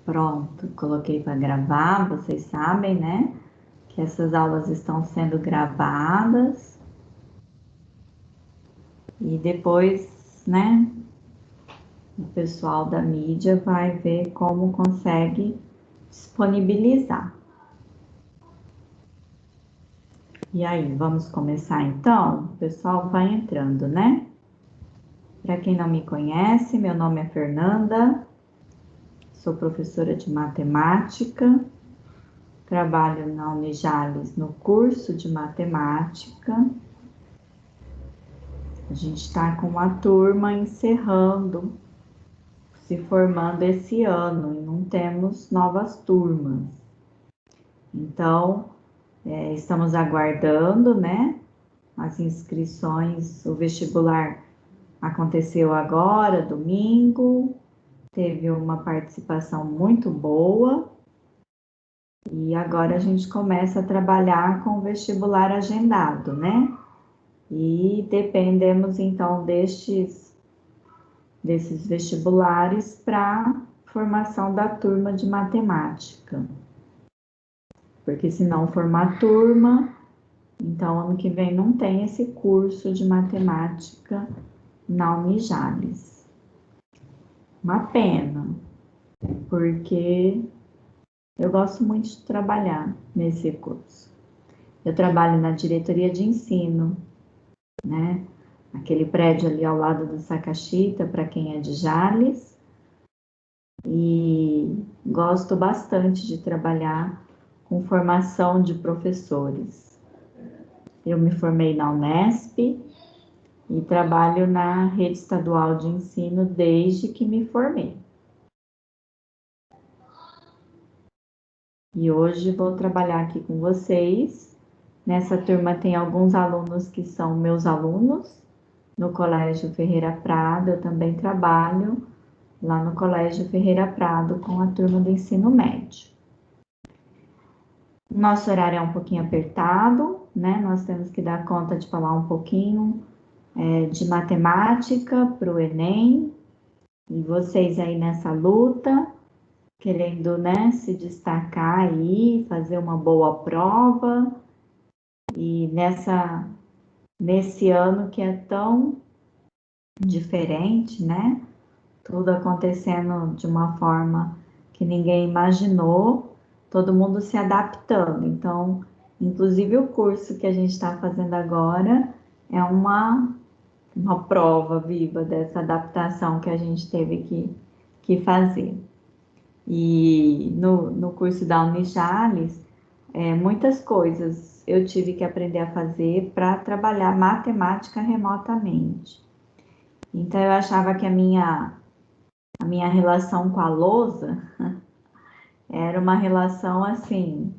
Pronto, coloquei para gravar, vocês sabem, né? Que essas aulas estão sendo gravadas. E depois, né, o pessoal da mídia vai ver como consegue disponibilizar. E aí, vamos começar então? O pessoal vai entrando, né? Para quem não me conhece, meu nome é Fernanda, sou professora de matemática, trabalho na Unijales no curso de matemática. A gente está com uma turma encerrando, se formando esse ano e não temos novas turmas. Então, estamos aguardando, né? As inscrições, o vestibular aconteceu agora, domingo, teve uma participação muito boa e agora a gente começa a trabalhar com o vestibular agendado, né? E dependemos então desses vestibulares para formação da turma de matemática. Porque se não formar turma, então ano que vem não tem esse curso de matemática na Unijales. Uma pena, porque eu gosto muito de trabalhar nesse curso. Eu trabalho na diretoria de ensino, né? Aquele prédio ali ao lado do Sacachita, para quem é de Jales. E gosto bastante de trabalhar com formação de professores. Eu me formei na Unesp e trabalho na rede estadual de ensino desde que me formei. E hoje vou trabalhar aqui com vocês. Nessa turma tem alguns alunos que são meus alunos no Colégio Ferreira Prado. Eu também trabalho lá no Colégio Ferreira Prado com a turma do ensino médio. Nosso horário é um pouquinho apertado, né? Nós temos que dar conta de falar um pouquinho de matemática para o Enem. E vocês aí nessa luta, querendo, né, se destacar aí, fazer uma boa prova. E nesse ano que é tão diferente, né? Tudo acontecendo de uma forma que ninguém imaginou, todo mundo se adaptando. Então, inclusive o curso que a gente está fazendo agora é uma prova viva dessa adaptação que a gente teve que fazer. E no curso da Unijales, muitas coisas eu tive que aprender a fazer para trabalhar matemática remotamente. Então, eu achava que a minha relação com a lousa era uma relação assim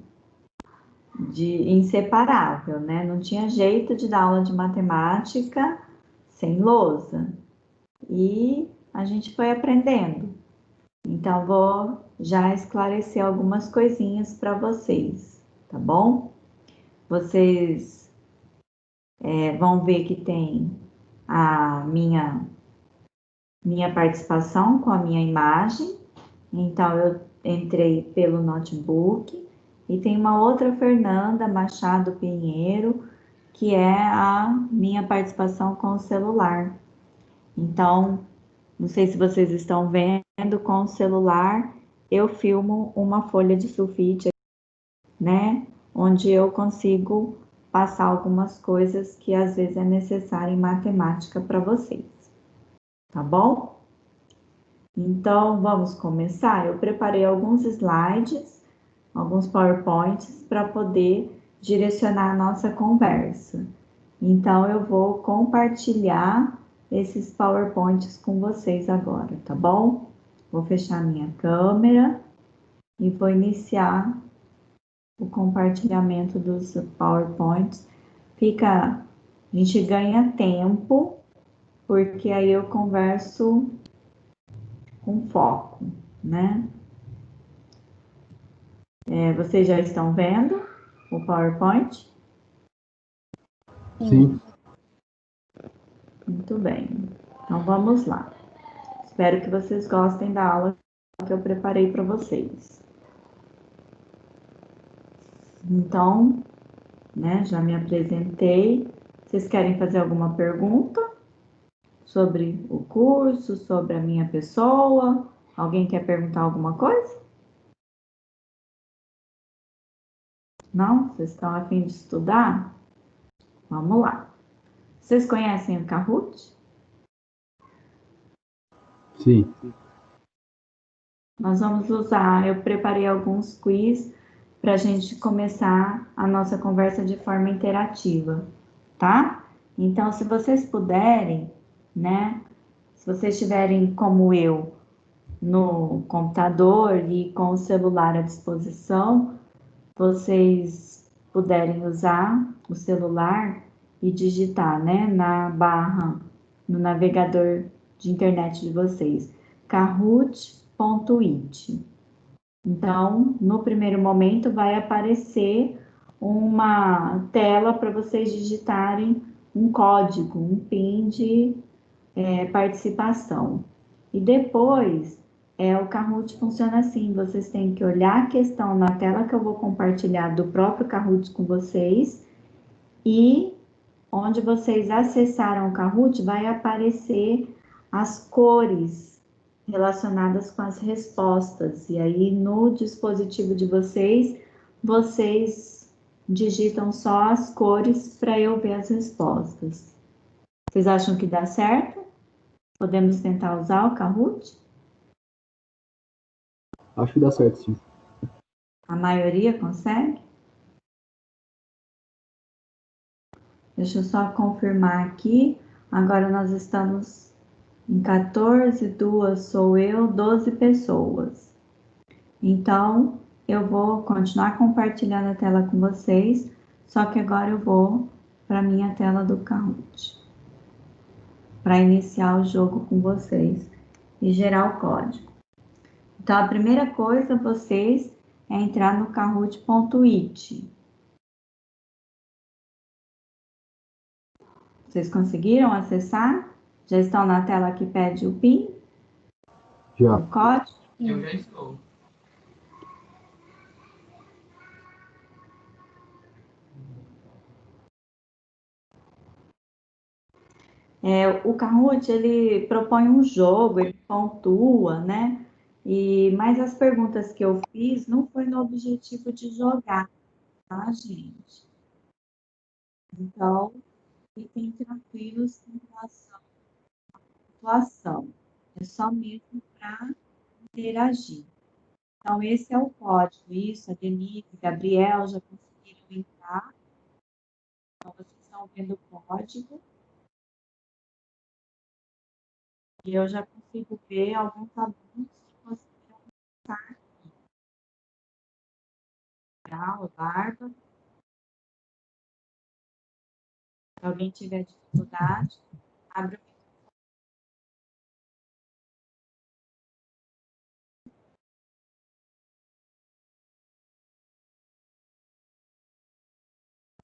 de inseparável, né? Não tinha jeito de dar aula de matemática sem lousa. E a gente foi aprendendo. Então vou já esclarecer algumas coisinhas para vocês, tá bom? Vocês vão ver que tem a minha participação com a minha imagem. Então eu entrei pelo notebook e tem uma outra Fernanda Machado Pinheiro, que é a minha participação com o celular. Então, não sei se vocês estão vendo, com o celular eu filmo uma folha de sulfite, né? Onde eu consigo passar algumas coisas que às vezes é necessário em matemática para vocês, tá bom? Então, vamos começar? Eu preparei alguns slides, alguns PowerPoints para poder direcionar a nossa conversa. Então, eu vou compartilhar esses PowerPoints com vocês agora, tá bom? Vou fechar minha câmera e vou iniciar o compartilhamento dos PowerPoints. A gente ganha tempo, porque aí eu converso com foco, né? Vocês já estão vendo o PowerPoint? Sim. Muito bem. Então vamos lá. Espero que vocês gostem da aula que eu preparei para vocês. Então, né, já me apresentei. Vocês querem fazer alguma pergunta sobre o curso, sobre a minha pessoa? Alguém quer perguntar alguma coisa? Não? Vocês estão a fim de estudar? Vamos lá. Vocês conhecem o Kahoot? Sim. Nós vamos usar, eu preparei alguns quiz para a gente começar a nossa conversa de forma interativa, tá? Então, se vocês puderem, né? Se vocês estiverem como eu no computador e com o celular à disposição, vocês puderem usar o celular e digitar, né, na barra, no navegador de internet de vocês, kahoot.it. Então, no primeiro momento, vai aparecer uma tela para vocês digitarem um código, um PIN de participação. E depois, o Kahoot funciona assim: vocês têm que olhar a questão na tela que eu vou compartilhar do próprio Kahoot com vocês, e onde vocês acessaram o Kahoot, vai aparecer as cores relacionadas com as respostas. E aí, no dispositivo de vocês, vocês digitam só as cores para eu ver as respostas. Vocês acham que dá certo? Podemos tentar usar o Kahoot? Acho que dá certo, sim. A maioria consegue? Deixa eu só confirmar aqui. Agora nós estamos em 14, 2 sou eu, 12 pessoas. Então, eu vou continuar compartilhando a tela com vocês, só que agora eu vou para a minha tela do Kahoot, para iniciar o jogo com vocês e gerar o código. Então, a primeira coisa, vocês, é entrar no kahoot.it. Vocês conseguiram acessar? Já estão na tela que pede o PIN? Já. O código? Eu já estou. O Kahoot, ele propõe um jogo, ele pontua, né? Mas as perguntas que eu fiz não foi no objetivo de jogar, tá, gente? Então, fiquem tranquilos com relação à pontuação. É só mesmo para interagir. Então, esse é o código. Isso, a Denise, Gabriel já conseguiram entrar. Então, vocês estão vendo o código. E eu já consigo ver alguns alunos que conseguiram entrar aqui. Legal, Bárbara. Se alguém tiver dificuldade, abre o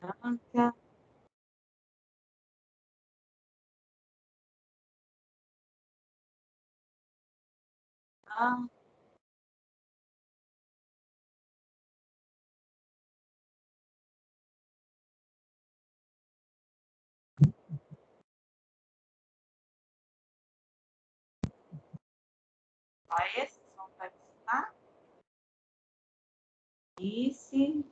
microfone. Ah, só esses vão participar? Esse.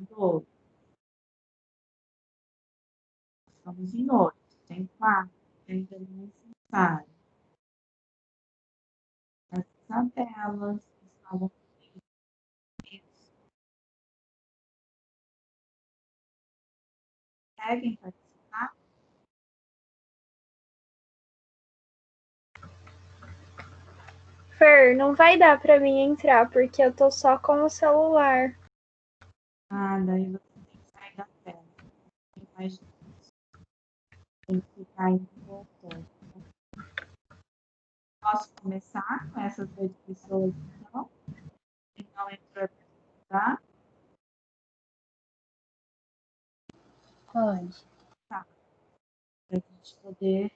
Dois. Estamos em oito. Tem quatro que ainda não acessaram. As tabelas estavam conseguem participar? Fer, não vai dar pra mim entrar, porque eu tô só com o celular. Ah, daí você tem que sair da tela. Tem mais difícil. Tem que ficar indo e voltando. Posso começar com essas 8 pessoas, então? Quem não entrou para estudar? Pode. Para a gente poder.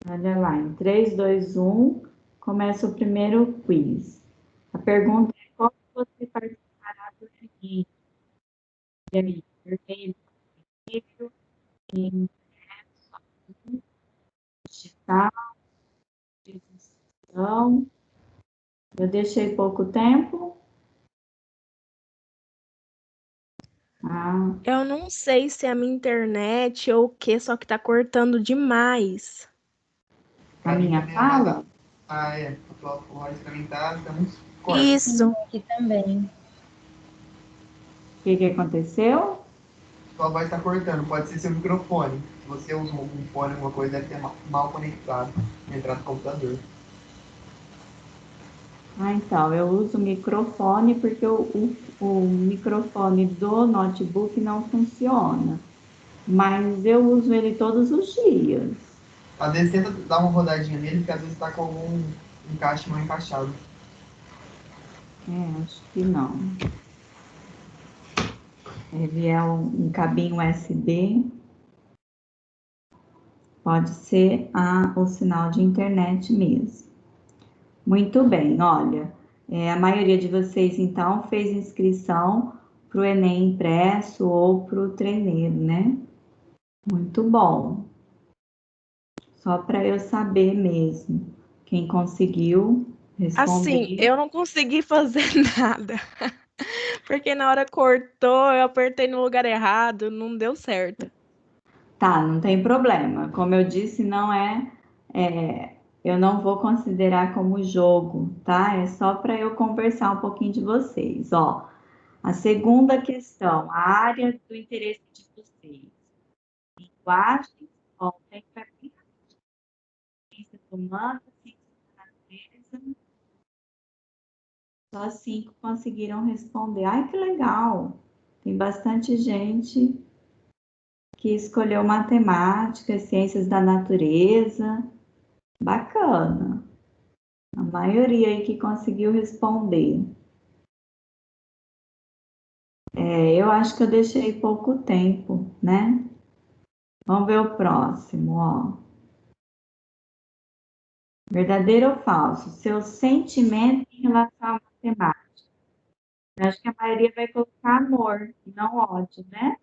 Olha lá, em 3, 2, 1, começa o primeiro quiz. A pergunta é: como você participará do Enem? E aí, vermelho, em digital, digitação. Eu deixei pouco tempo. Eu não sei se é a minha internet ou o que, só que tá cortando demais. A minha fala? É. O áudio também tá dando uns cortes. Isso. Aqui também. O que aconteceu? Sua voz tá cortando, pode ser seu microfone. Se você usa algum fone, alguma coisa, deve ter mal conectado na entrada do computador. Então, eu uso o microfone porque o microfone do notebook não funciona. Mas eu uso ele todos os dias. Às vezes tenta dar uma rodadinha nele, porque às vezes tá com algum encaixe mal encaixado. Acho que não. Ele é um cabinho USB. Pode ser o sinal de internet mesmo. Muito bem, olha. A maioria de vocês, então, fez inscrição para o Enem impresso ou para o treineiro, né? Muito bom. Só para eu saber mesmo. Quem conseguiu responder. Assim, eu não consegui fazer nada. Porque na hora cortou, eu apertei no lugar errado, não deu certo. Tá, não tem problema. Como eu disse, não eu não vou considerar como jogo, tá? É só para eu conversar um pouquinho de vocês. Ó, a segunda questão, a área do interesse de vocês. Linguagem, ó, tem que ver ciências humanas, ciências da natureza. Só 5 conseguiram responder. Ai, que legal! Tem bastante gente que escolheu matemática, ciências da natureza. Bacana. A maioria aí que conseguiu responder. Eu acho que eu deixei pouco tempo, né? Vamos ver o próximo, ó. Verdadeiro ou falso? Seu sentimento em relação à matemática. Eu acho que a maioria vai colocar amor, e não ódio, né?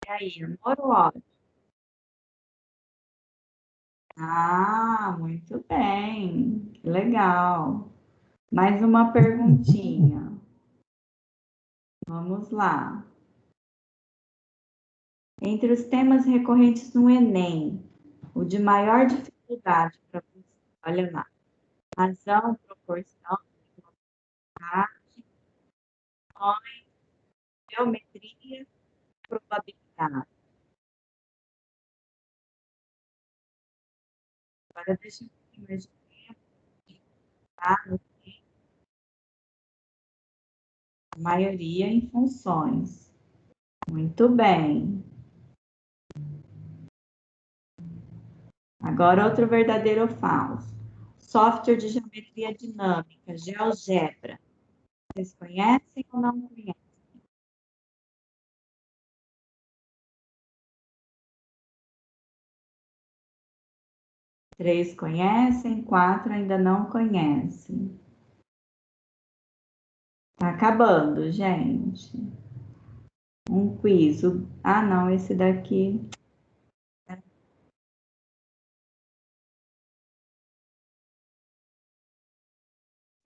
E aí, amor ou ódio? Ah, muito bem. Que legal. Mais uma perguntinha. Vamos lá. Entre os temas recorrentes no Enem, o de maior dificuldade para você, olha lá, razão, proporção, arte, geometria, probabilidade. Agora deixa eu ver mais de tempo, tá? A maioria em funções. Muito bem. Agora outro verdadeiro ou falso. Software de geometria dinâmica, GeoGebra. Vocês conhecem ou não conhecem? 3 conhecem, 4 ainda não conhecem. Tá acabando, gente. Um quiz. Ah, não, esse daqui.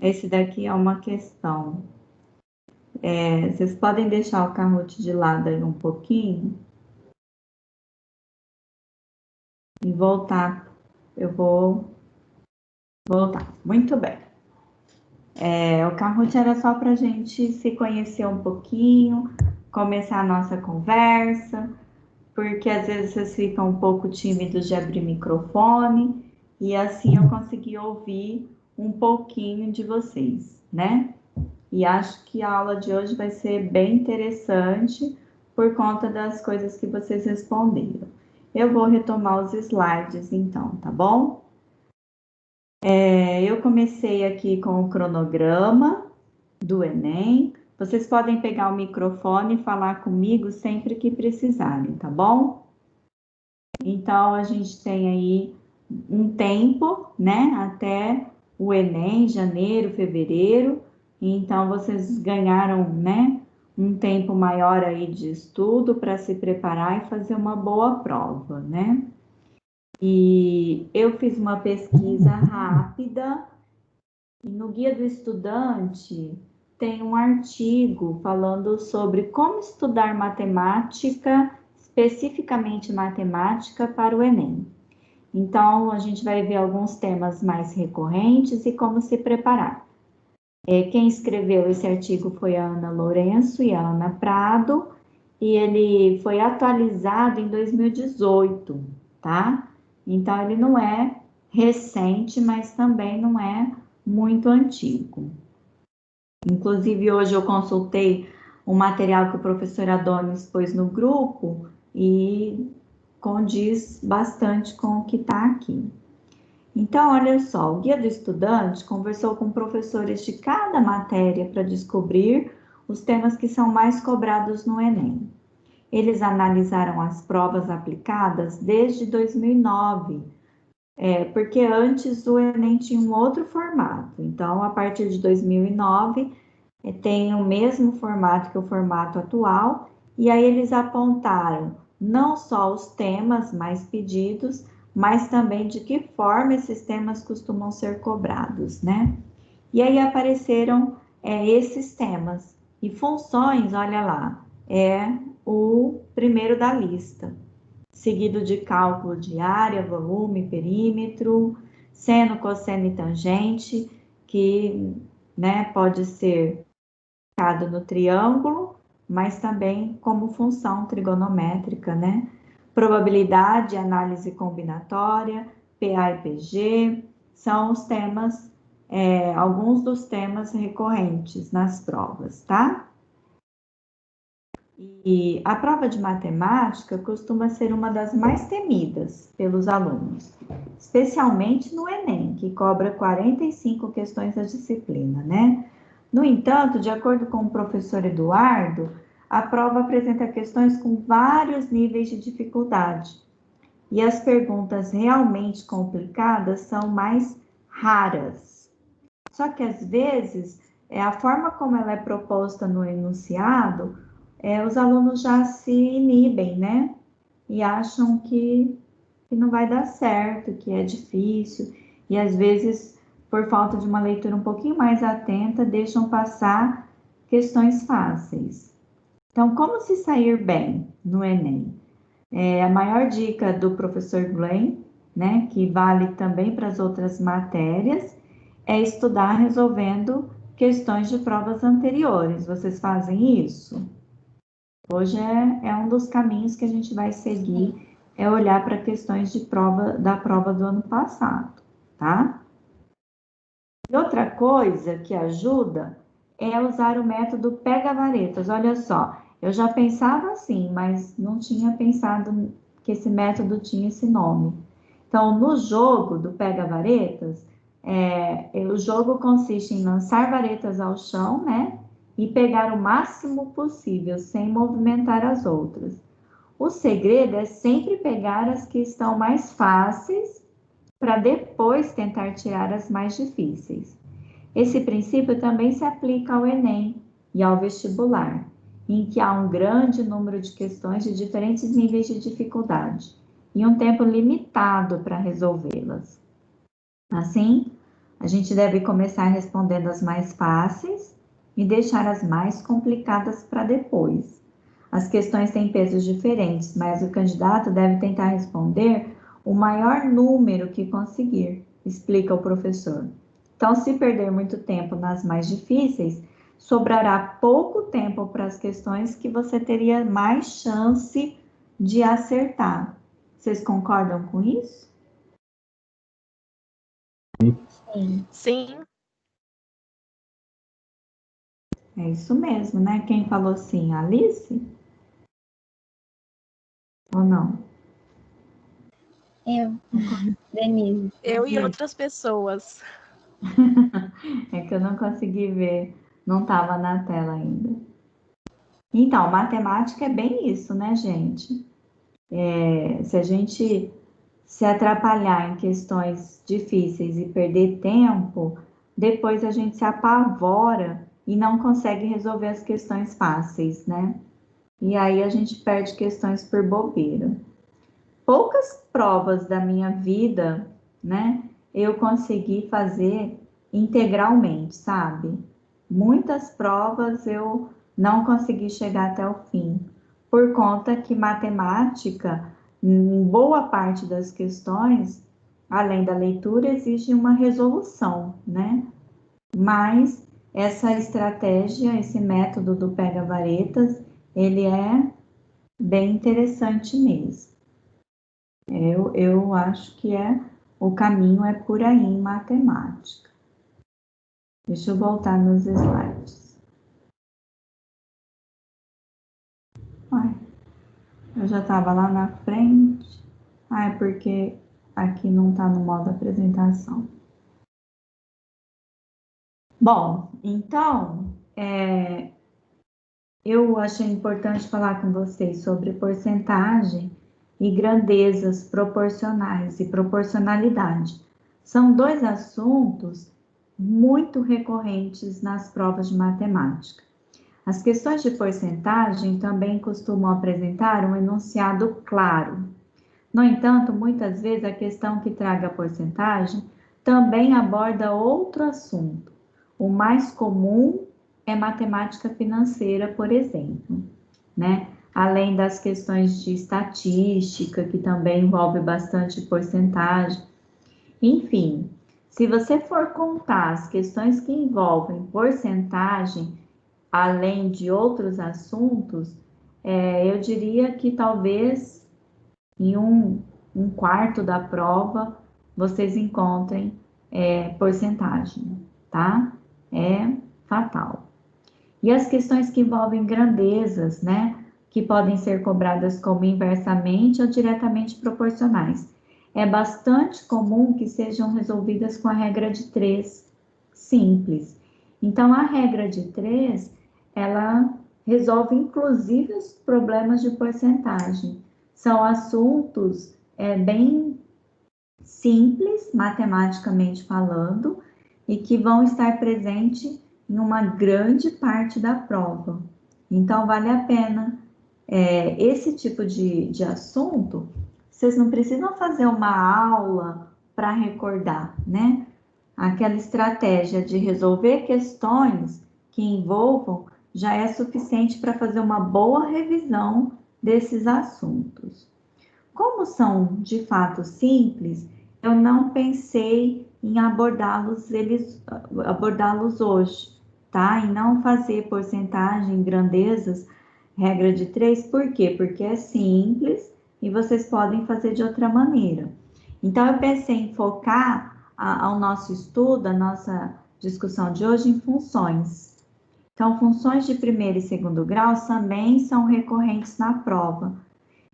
Esse daqui é uma questão. Vocês podem deixar o Kahoot de lado aí um pouquinho? E voltar. Eu vou voltar. Muito bem. O Kahoot era só para a gente se conhecer um pouquinho, começar a nossa conversa, porque às vezes vocês ficam um pouco tímidos de abrir microfone, e assim eu consegui ouvir um pouquinho de vocês, né? E acho que a aula de hoje vai ser bem interessante por conta das coisas que vocês responderam. Eu vou retomar os slides então, tá bom? Eu comecei aqui com o cronograma do Enem, Vocês podem pegar o microfone e falar comigo sempre que precisarem, tá bom? Então, a gente tem aí um tempo, né, até o Enem, janeiro, fevereiro. Então, vocês ganharam, né, um tempo maior aí de estudo para se preparar e fazer uma boa prova, né? E eu fiz uma pesquisa rápida e no Guia do Estudante tem um artigo falando sobre como estudar matemática, especificamente matemática, para o Enem. Então, a gente vai ver alguns temas mais recorrentes e como se preparar. Quem escreveu esse artigo foi a Ana Lourenço e a Ana Prado, e ele foi atualizado em 2018, tá? Então, ele não é recente, mas também não é muito antigo. Inclusive, hoje eu consultei o material que o professor Adonis pôs no grupo e condiz bastante com o que está aqui. Então, olha só, o Guia do Estudante conversou com professores de cada matéria para descobrir os temas que são mais cobrados no Enem. Eles analisaram as provas aplicadas desde 2009, porque antes o Enem tinha um outro formato. Então, a partir de 2009, tem o mesmo formato que o formato atual, e aí eles apontaram não só os temas mais pedidos, mas também de que forma esses temas costumam ser cobrados, né? E aí apareceram esses temas. E funções, olha lá, é o primeiro da lista, seguido de cálculo de área, volume, perímetro, seno, cosseno e tangente, que, né, pode ser no triângulo, mas também como função trigonométrica, né? Probabilidade, análise combinatória, PA e PG, são os temas, alguns dos temas recorrentes nas provas, tá? E a prova de matemática costuma ser uma das mais temidas pelos alunos, especialmente no Enem, que cobra 45 questões da disciplina, né? No entanto, de acordo com o professor Eduardo, a prova apresenta questões com vários níveis de dificuldade. E as perguntas realmente complicadas são mais raras. Só que, às vezes, a forma como ela é proposta no enunciado, os alunos já se inibem, né? E acham que não vai dar certo, que é difícil. E, às vezes, por falta de uma leitura um pouquinho mais atenta, deixam passar questões fáceis. Então, como se sair bem no Enem? A maior dica do professor Glenn, né, que vale também para as outras matérias, é estudar resolvendo questões de provas anteriores. Vocês fazem isso? Hoje é um dos caminhos que a gente vai seguir, é olhar para questões de da prova do ano passado, tá? E outra coisa que ajuda é usar o método pega-varetas. Olha só, eu já pensava assim, mas não tinha pensado que esse método tinha esse nome. Então, no jogo do pega-varetas, o jogo consiste em lançar varetas ao chão, né? E pegar o máximo possível, sem movimentar as outras. O segredo é sempre pegar as que estão mais fáceis, para depois tentar tirar as mais difíceis. Esse princípio também se aplica ao Enem e ao vestibular, em que há um grande número de questões de diferentes níveis de dificuldade e um tempo limitado para resolvê-las. Assim, a gente deve começar respondendo as mais fáceis e deixar as mais complicadas para depois. As questões têm pesos diferentes, mas o candidato deve tentar responder o maior número que conseguir, explica o professor. Então, se perder muito tempo nas mais difíceis, sobrará pouco tempo para as questões que você teria mais chance de acertar. Vocês concordam com isso? Sim. É isso mesmo, né? Quem falou sim? Alice? Ou não? Eu, Denise. Eu e outras pessoas. É que eu não consegui ver Não estava na tela ainda. Então, matemática é bem isso, né, gente? Se a gente se atrapalhar em questões difíceis e perder tempo, depois a gente se apavora e não consegue resolver as questões fáceis, né? E aí a gente perde questões por bobeira. Poucas provas da minha vida, né, eu consegui fazer integralmente, sabe? Muitas provas eu não consegui chegar até o fim, por conta que matemática, em boa parte das questões, além da leitura, exige uma resolução, né? Mas essa estratégia, esse método do pega-varetas, ele é bem interessante mesmo. Eu acho que o caminho é por aí em matemática. Deixa eu voltar nos slides. Ai, eu já estava lá na frente. Ah, é porque aqui não está no modo apresentação. Bom, então, eu achei importante falar com vocês sobre porcentagem e grandezas proporcionais e proporcionalidade. São dois assuntos muito recorrentes nas provas de matemática. As questões de porcentagem também costumam apresentar um enunciado claro. No entanto, muitas vezes a questão que traga a porcentagem também aborda outro assunto. O mais comum é matemática financeira, por exemplo, né? Além das questões de estatística, que também envolve bastante porcentagem. Enfim, se você for contar as questões que envolvem porcentagem, além de outros assuntos, eu diria que talvez em um quarto da prova vocês encontrem porcentagem, tá? É fatal. E as questões que envolvem grandezas, né? Que podem ser cobradas como inversamente ou diretamente proporcionais. É bastante comum que sejam resolvidas com a regra de 3, simples. Então, a regra de 3, ela resolve inclusive os problemas de porcentagem. São assuntos bem simples, matematicamente falando, e que vão estar presentes em uma grande parte da prova. Então, vale a pena. Esse tipo de assunto, vocês não precisam fazer uma aula para recordar, né? Aquela estratégia de resolver questões que envolvam já é suficiente para fazer uma boa revisão desses assuntos. Como são de fato simples, eu não pensei em abordá-los hoje, tá? E não fazer porcentagem, grandezas, regra de 3, por quê? Porque é simples e vocês podem fazer de outra maneira. Então, eu pensei em focar ao nosso estudo, a nossa discussão de hoje em funções. Então, funções de primeiro e segundo grau também são recorrentes na prova.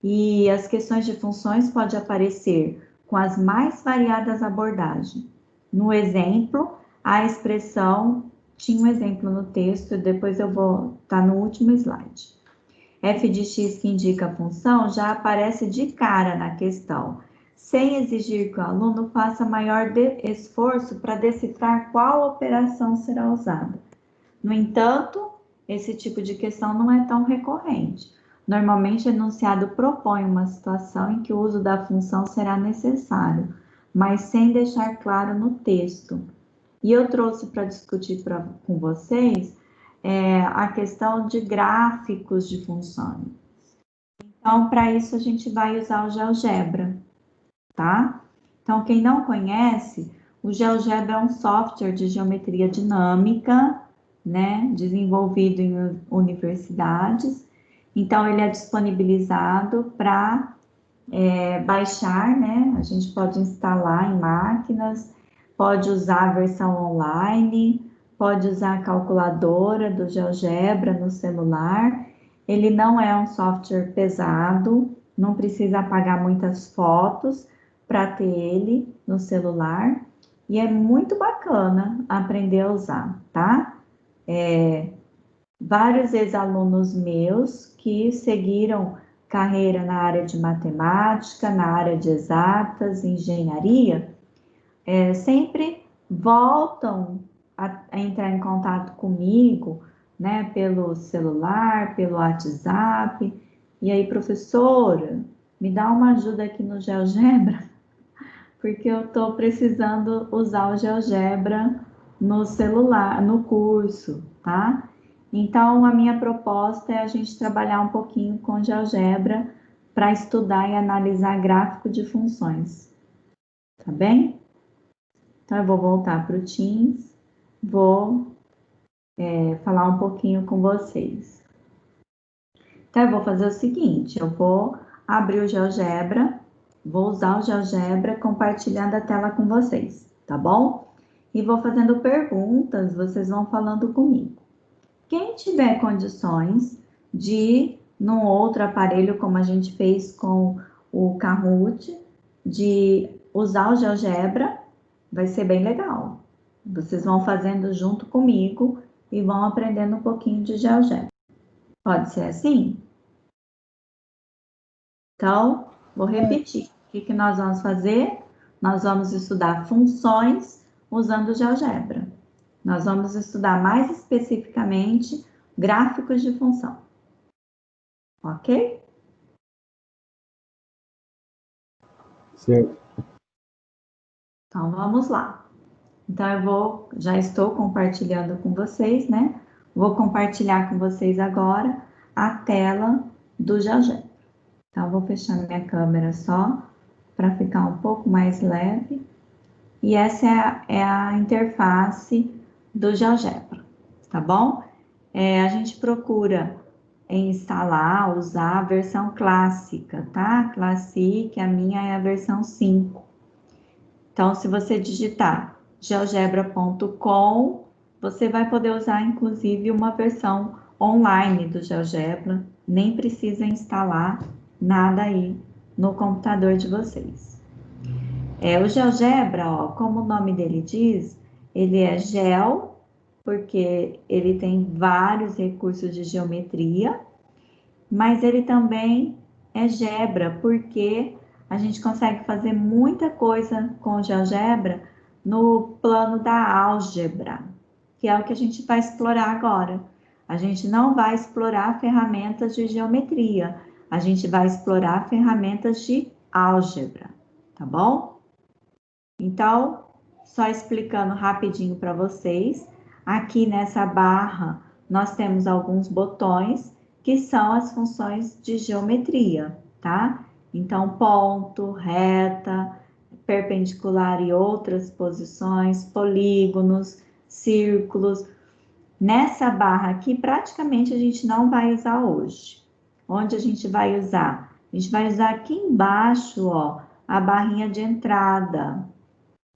E as questões de funções podem aparecer com as mais variadas abordagens. No exemplo, a expressão, tinha um exemplo no texto, depois eu vou estar no último slide. F de x que indica a função já aparece de cara na questão, sem exigir que o aluno faça maior esforço para decifrar qual operação será usada. No entanto, esse tipo de questão não é tão recorrente. Normalmente, o enunciado propõe uma situação em que o uso da função será necessário, mas sem deixar claro no texto. E eu trouxe para discutir com vocês a questão de gráficos de funções. Então, para isso, a gente vai usar o GeoGebra, tá? Então, quem não conhece, o GeoGebra é um software de geometria dinâmica, né, desenvolvido em universidades. Então, ele é disponibilizado para baixar, né? A gente pode instalar em máquinas, pode usar a versão online, pode usar a calculadora do GeoGebra no celular. Ele não é um software pesado, não precisa apagar muitas fotos para ter ele no celular. E é muito bacana aprender a usar, tá? vários ex-alunos meus que seguiram carreira na área de matemática, na área de exatas, engenharia, sempre voltam a entrar em contato comigo, né, pelo celular, pelo WhatsApp, e aí, professora, me dá uma ajuda aqui no GeoGebra, porque eu estou precisando usar o GeoGebra no celular, no curso, tá? Então, a minha proposta é a gente trabalhar um pouquinho com GeoGebra para estudar e analisar gráfico de funções, tá bem? Então, eu vou voltar para o Teams, vou falar um pouquinho com vocês. Então, eu vou fazer o seguinte, eu vou abrir o GeoGebra, vou usar o GeoGebra compartilhando a tela com vocês, tá bom? E vou fazendo perguntas, vocês vão falando comigo. Quem tiver condições de, num outro aparelho, como a gente fez com o Kahoot, de usar o GeoGebra, vai ser bem legal. Vocês vão fazendo junto comigo e vão aprendendo um pouquinho de GeoGebra. Pode ser assim? Então, vou repetir. O que nós vamos fazer? Nós vamos estudar funções usando o GeoGebra. Nós vamos estudar mais especificamente gráficos de função. Ok? Certo. Então, vamos lá. Então, já estou compartilhando com vocês, né? Vou compartilhar com vocês agora a tela do GeoGebra. Então, vou fechar minha câmera só para ficar um pouco mais leve. E essa é a interface do GeoGebra, tá bom? A gente procura instalar, usar a versão clássica, tá? Classic, a minha é a versão 5. Então, se você digitar geogebra.com, você vai poder usar, inclusive, uma versão online do GeoGebra. Nem precisa instalar nada aí no computador de vocês. O GeoGebra, ó, como o nome dele diz, ele é Geo, porque ele tem vários recursos de geometria, mas ele também é Gebra, porque a gente consegue fazer muita coisa com o GeoGebra no plano da álgebra, que é o que a gente vai explorar agora. A gente não vai explorar ferramentas de geometria, a gente vai explorar ferramentas de álgebra, tá bom? Então, só explicando rapidinho para vocês, aqui nessa barra nós temos alguns botões que são as funções de geometria, tá? Então, ponto, reta, perpendicular e outras posições, polígonos, círculos. Nessa barra aqui, praticamente a gente não vai usar hoje. Onde a gente vai usar? A gente vai usar aqui embaixo, ó, a barrinha de entrada,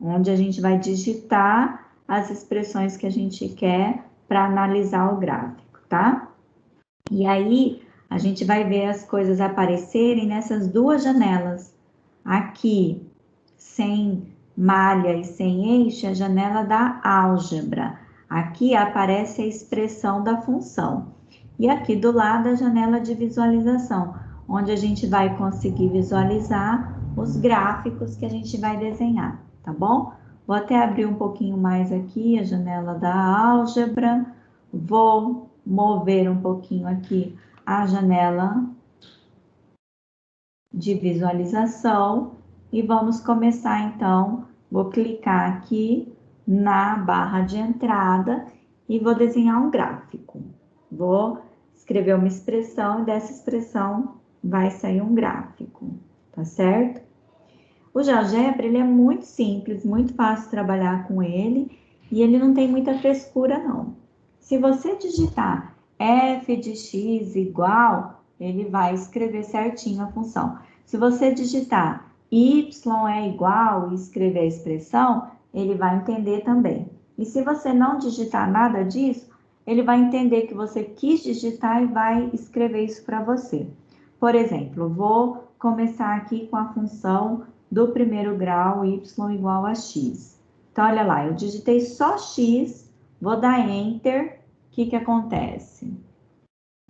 onde a gente vai digitar as expressões que a gente quer para analisar o gráfico, tá? E aí, a gente vai ver as coisas aparecerem nessas duas janelas. Aqui, sem malha e sem eixo, a janela da álgebra. Aqui aparece a expressão da função. E aqui do lado, a janela de visualização, onde a gente vai conseguir visualizar os gráficos que a gente vai desenhar, tá bom? Vou até abrir um pouquinho mais aqui a janela da álgebra. Vou mover um pouquinho aqui a janela de visualização e vamos começar então. Vou clicar aqui na barra de entrada e vou desenhar um gráfico. Vou escrever uma expressão e dessa expressão vai sair um gráfico, tá certo? O GeoGebra, ele é muito simples, muito fácil trabalhar com ele e ele não tem muita frescura não. Se você digitar f de x igual, ele vai escrever certinho a função. Se você digitar y é igual e escrever a expressão, ele vai entender também. E se você não digitar nada disso, ele vai entender que você quis digitar e vai escrever isso para você. Por exemplo, vou começar aqui com a função do primeiro grau y igual a x. Então, olha lá, eu digitei só x, vou dar Enter que acontece?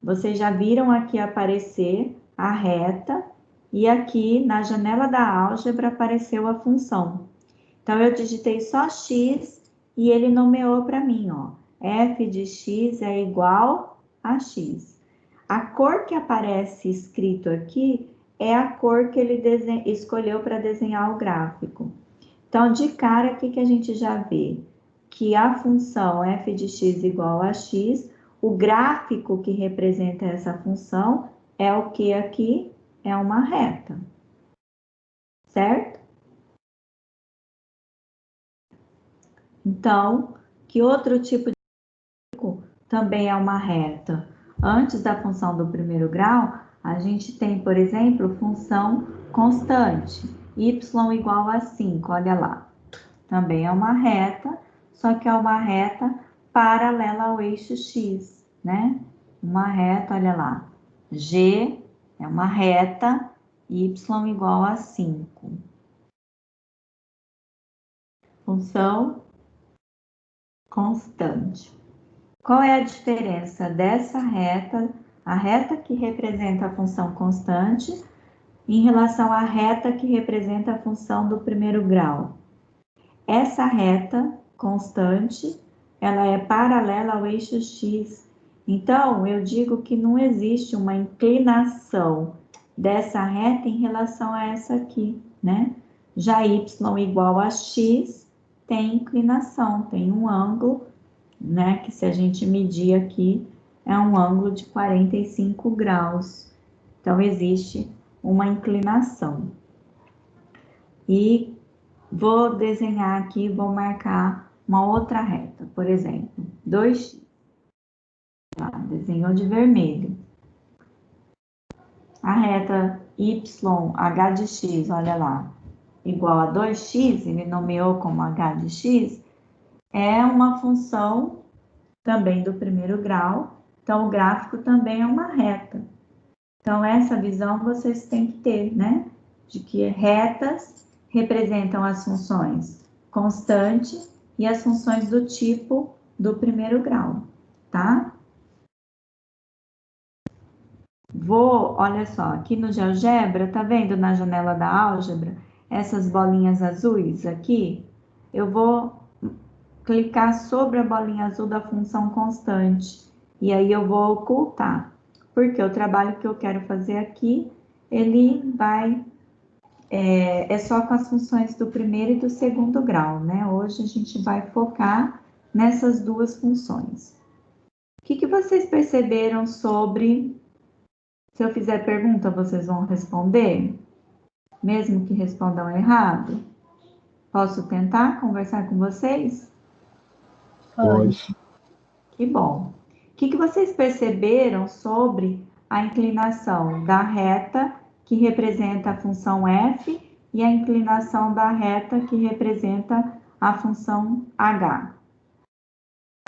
Vocês já viram aqui aparecer a reta e aqui na janela da álgebra apareceu a função. Então, eu digitei só x e ele nomeou para mim, ó, f de x é igual a x. A cor que aparece escrito aqui é a cor que ele escolheu para desenhar o gráfico. Então, de cara, o que a gente já vê? Que a função f de x igual a x, o gráfico que representa essa função é o que aqui? É uma reta. Certo? Então, que outro tipo de gráfico também é uma reta? Antes da função do primeiro grau, a gente tem, por exemplo, função constante, y igual a 5, olha lá. Também é uma reta, só que é uma reta paralela ao eixo x, né? Uma reta, olha lá, g é uma reta, y igual a 5. Função constante. Qual é a diferença dessa reta, a reta que representa a função constante, em relação à reta que representa a função do primeiro grau? Essa reta constante, ela é paralela ao eixo x. Então, eu digo que não existe uma inclinação dessa reta em relação a essa aqui, né? Já y igual a x tem inclinação, tem um ângulo, né? Que se a gente medir aqui, é um ângulo de 45 graus. Então, existe uma inclinação. E vou desenhar aqui, vou marcar uma outra reta, por exemplo, 2x. Tá, desenhou de vermelho. A reta y, h de x, olha lá, igual a 2x, ele nomeou como h de x, é uma função também do primeiro grau, então o gráfico também é uma reta. Então, essa visão vocês têm que ter, né? De que retas representam as funções constante e as funções do tipo do primeiro grau, tá? Olha só, aqui no GeoGebra, tá vendo na janela da álgebra, essas bolinhas azuis aqui? Eu vou clicar sobre a bolinha azul da função constante, e aí eu vou ocultar, porque o trabalho que eu quero fazer aqui, ele vai é só com as funções do primeiro e do segundo grau, né? Hoje a gente vai focar nessas duas funções. O que vocês perceberam sobre... Se eu fizer pergunta, vocês vão responder? Mesmo que respondam errado? Posso tentar conversar com vocês? Pode. Que bom. O que vocês perceberam sobre a inclinação da reta que representa a função f e a inclinação da reta que representa a função h?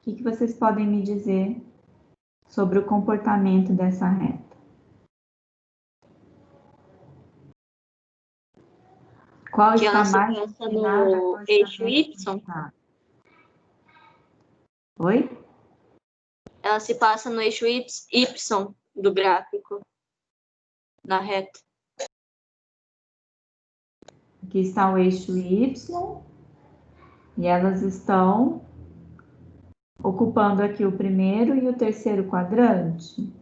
O que vocês podem me dizer sobre o comportamento dessa reta? Qual Que está ela se mais passa inclinada? no Qual está eixo menos Y. inclinada? Oi? Ela se passa no eixo Y do gráfico, na reta. Aqui está o eixo Y e elas estão ocupando aqui o primeiro e o terceiro quadrante.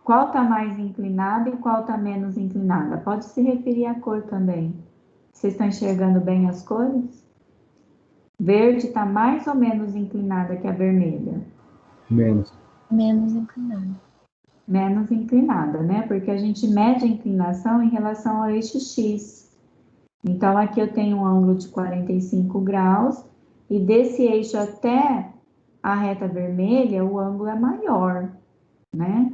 Qual está mais inclinada e qual está menos inclinada? Pode se referir à cor também. Vocês estão enxergando bem as cores? Verde está mais ou menos inclinada que a vermelha? Menos. Menos inclinado. Menos inclinada, né? Porque a gente mede a inclinação em relação ao eixo X. Então, aqui eu tenho um ângulo de 45 graus e desse eixo até a reta vermelha, o ângulo é maior, né?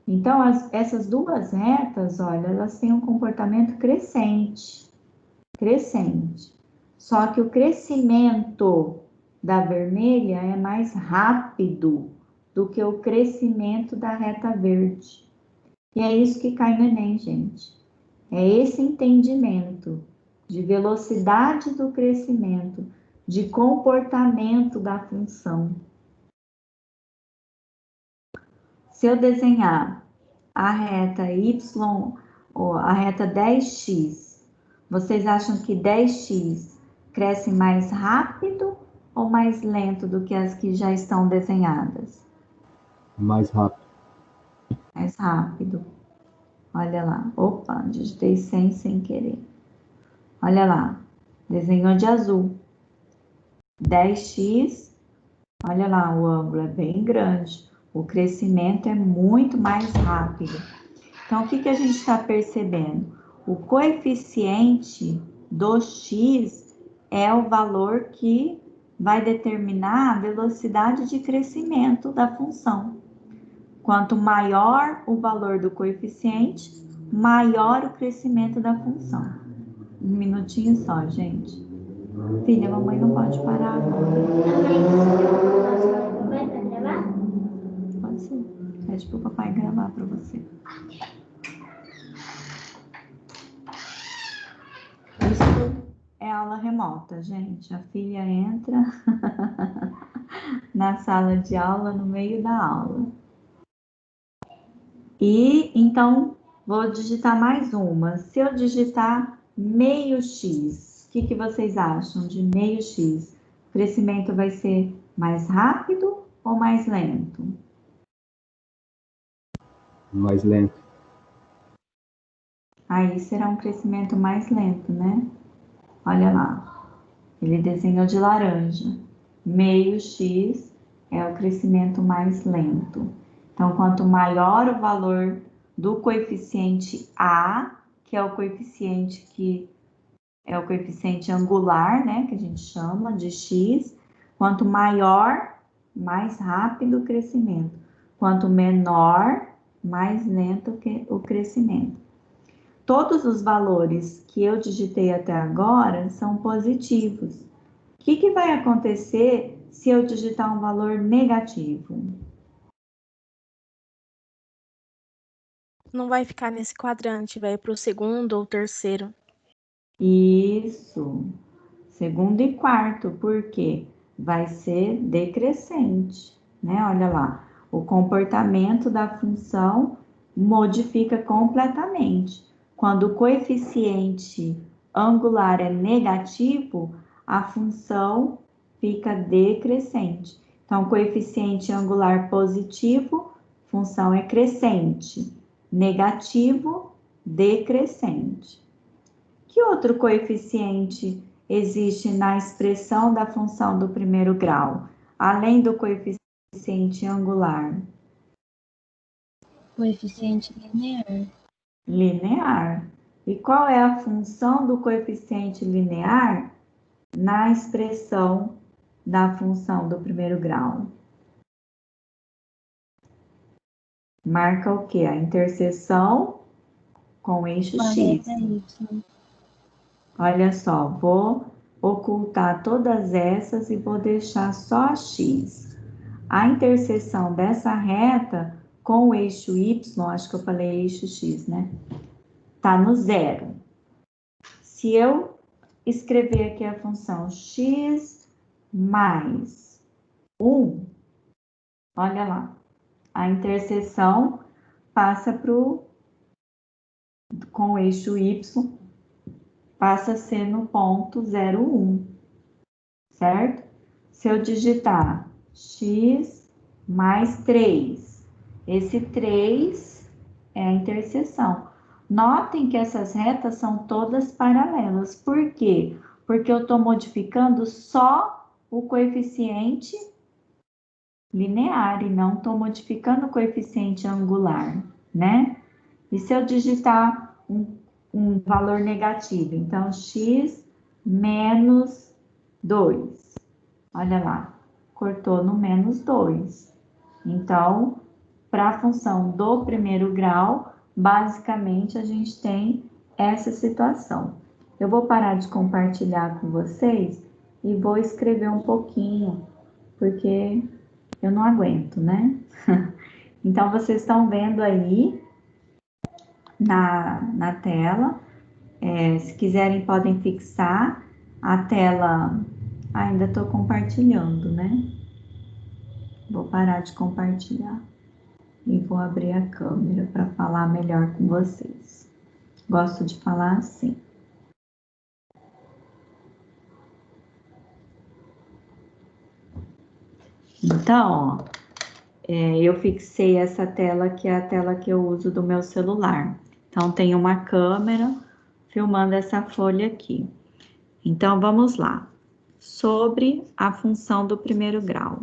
Então, essas duas retas, olha, elas têm um comportamento crescente. Crescente. Só que o crescimento da vermelha é mais rápido do que o crescimento da reta verde. E é isso que cai no Enem, gente. É esse entendimento de velocidade do crescimento, de comportamento da função. Se eu desenhar a reta y, ou a reta 10x, vocês acham que 10x cresce mais rápido ou mais lento do que as que já estão desenhadas? Mais rápido. Mais rápido. Olha lá. Opa, digitei 100 sem querer. Olha lá. Desenhou de azul. 10x. Olha lá, o ângulo é bem grande. O crescimento é muito mais rápido. Então, o que a gente está percebendo? O coeficiente do x é o valor que vai determinar a velocidade de crescimento da função. Quanto maior o valor do coeficiente, maior o crescimento da função. Um minutinho só, gente. Filha, mamãe não pode parar agora. Vai pra gravar? Pode ser. Pede pro papai gravar para você. Isso é aula remota, gente. A filha entra na sala de aula no meio da aula. E então vou digitar mais uma. Se eu digitar meio x, o que vocês acham de meio x? O crescimento vai ser mais rápido ou mais lento? Mais lento. Aí será um crescimento mais lento, né? Olha lá, ele desenhou de laranja. Meio x é o crescimento mais lento. Então, quanto maior o valor do coeficiente A, que é o coeficiente angular, né, que a gente chama de x, quanto maior, mais rápido o crescimento. Quanto menor, mais lento o crescimento. Todos os valores que eu digitei até agora são positivos. O que vai acontecer se eu digitar um valor negativo? Não vai ficar nesse quadrante, vai para o segundo ou terceiro. Isso. Segundo e quarto, porque vai ser decrescente, né? Olha lá, o comportamento da função modifica completamente. Quando o coeficiente angular é negativo, a função fica decrescente. Então, coeficiente angular positivo, função é crescente. Negativo, decrescente. Que outro coeficiente existe na expressão da função do primeiro grau, além do coeficiente angular? Coeficiente linear. Linear. E qual é a função do coeficiente linear na expressão da função do primeiro grau? Marca o quê? A interseção com o eixo X. Olha só, vou ocultar todas essas e vou deixar só a X. A interseção dessa reta com o eixo Y, acho que eu falei eixo X, né? Tá no zero. Se eu escrever aqui a função X mais 1, olha lá, a interseção passa com o eixo Y, passa a ser no ponto 0,1, certo? Se eu digitar x mais 3, esse 3 é a interseção. Notem que essas retas são todas paralelas. Por quê? Porque eu estou modificando só o coeficiente linear e não estou modificando o coeficiente angular, né? E se eu digitar um valor negativo, então x menos 2. Olha lá, cortou no menos 2. Então, para a função do primeiro grau, basicamente a gente tem essa situação. Eu vou parar de compartilhar com vocês e vou escrever um pouquinho, porque eu não aguento, né? Então, vocês estão vendo aí na tela. Se quiserem, podem fixar a tela. Ainda estou compartilhando, né? Vou parar de compartilhar. e vou abrir a câmera para falar melhor com vocês. Gosto de falar assim. Então, ó, eu fixei essa tela que é a tela que eu uso do meu celular. Então, tem uma câmera filmando essa folha aqui. Então, vamos lá. Sobre a função do primeiro grau.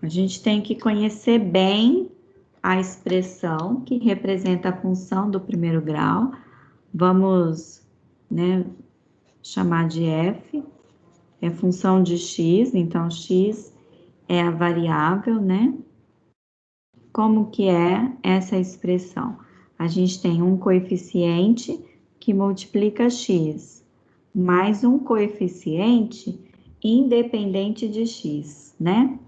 A gente tem que conhecer bem a expressão que representa a função do primeiro grau. Vamos, né, chamar de f. É função de x, então x é a variável, né? Como que é essa expressão? A gente tem um coeficiente que multiplica x, mais um coeficiente independente de x, né?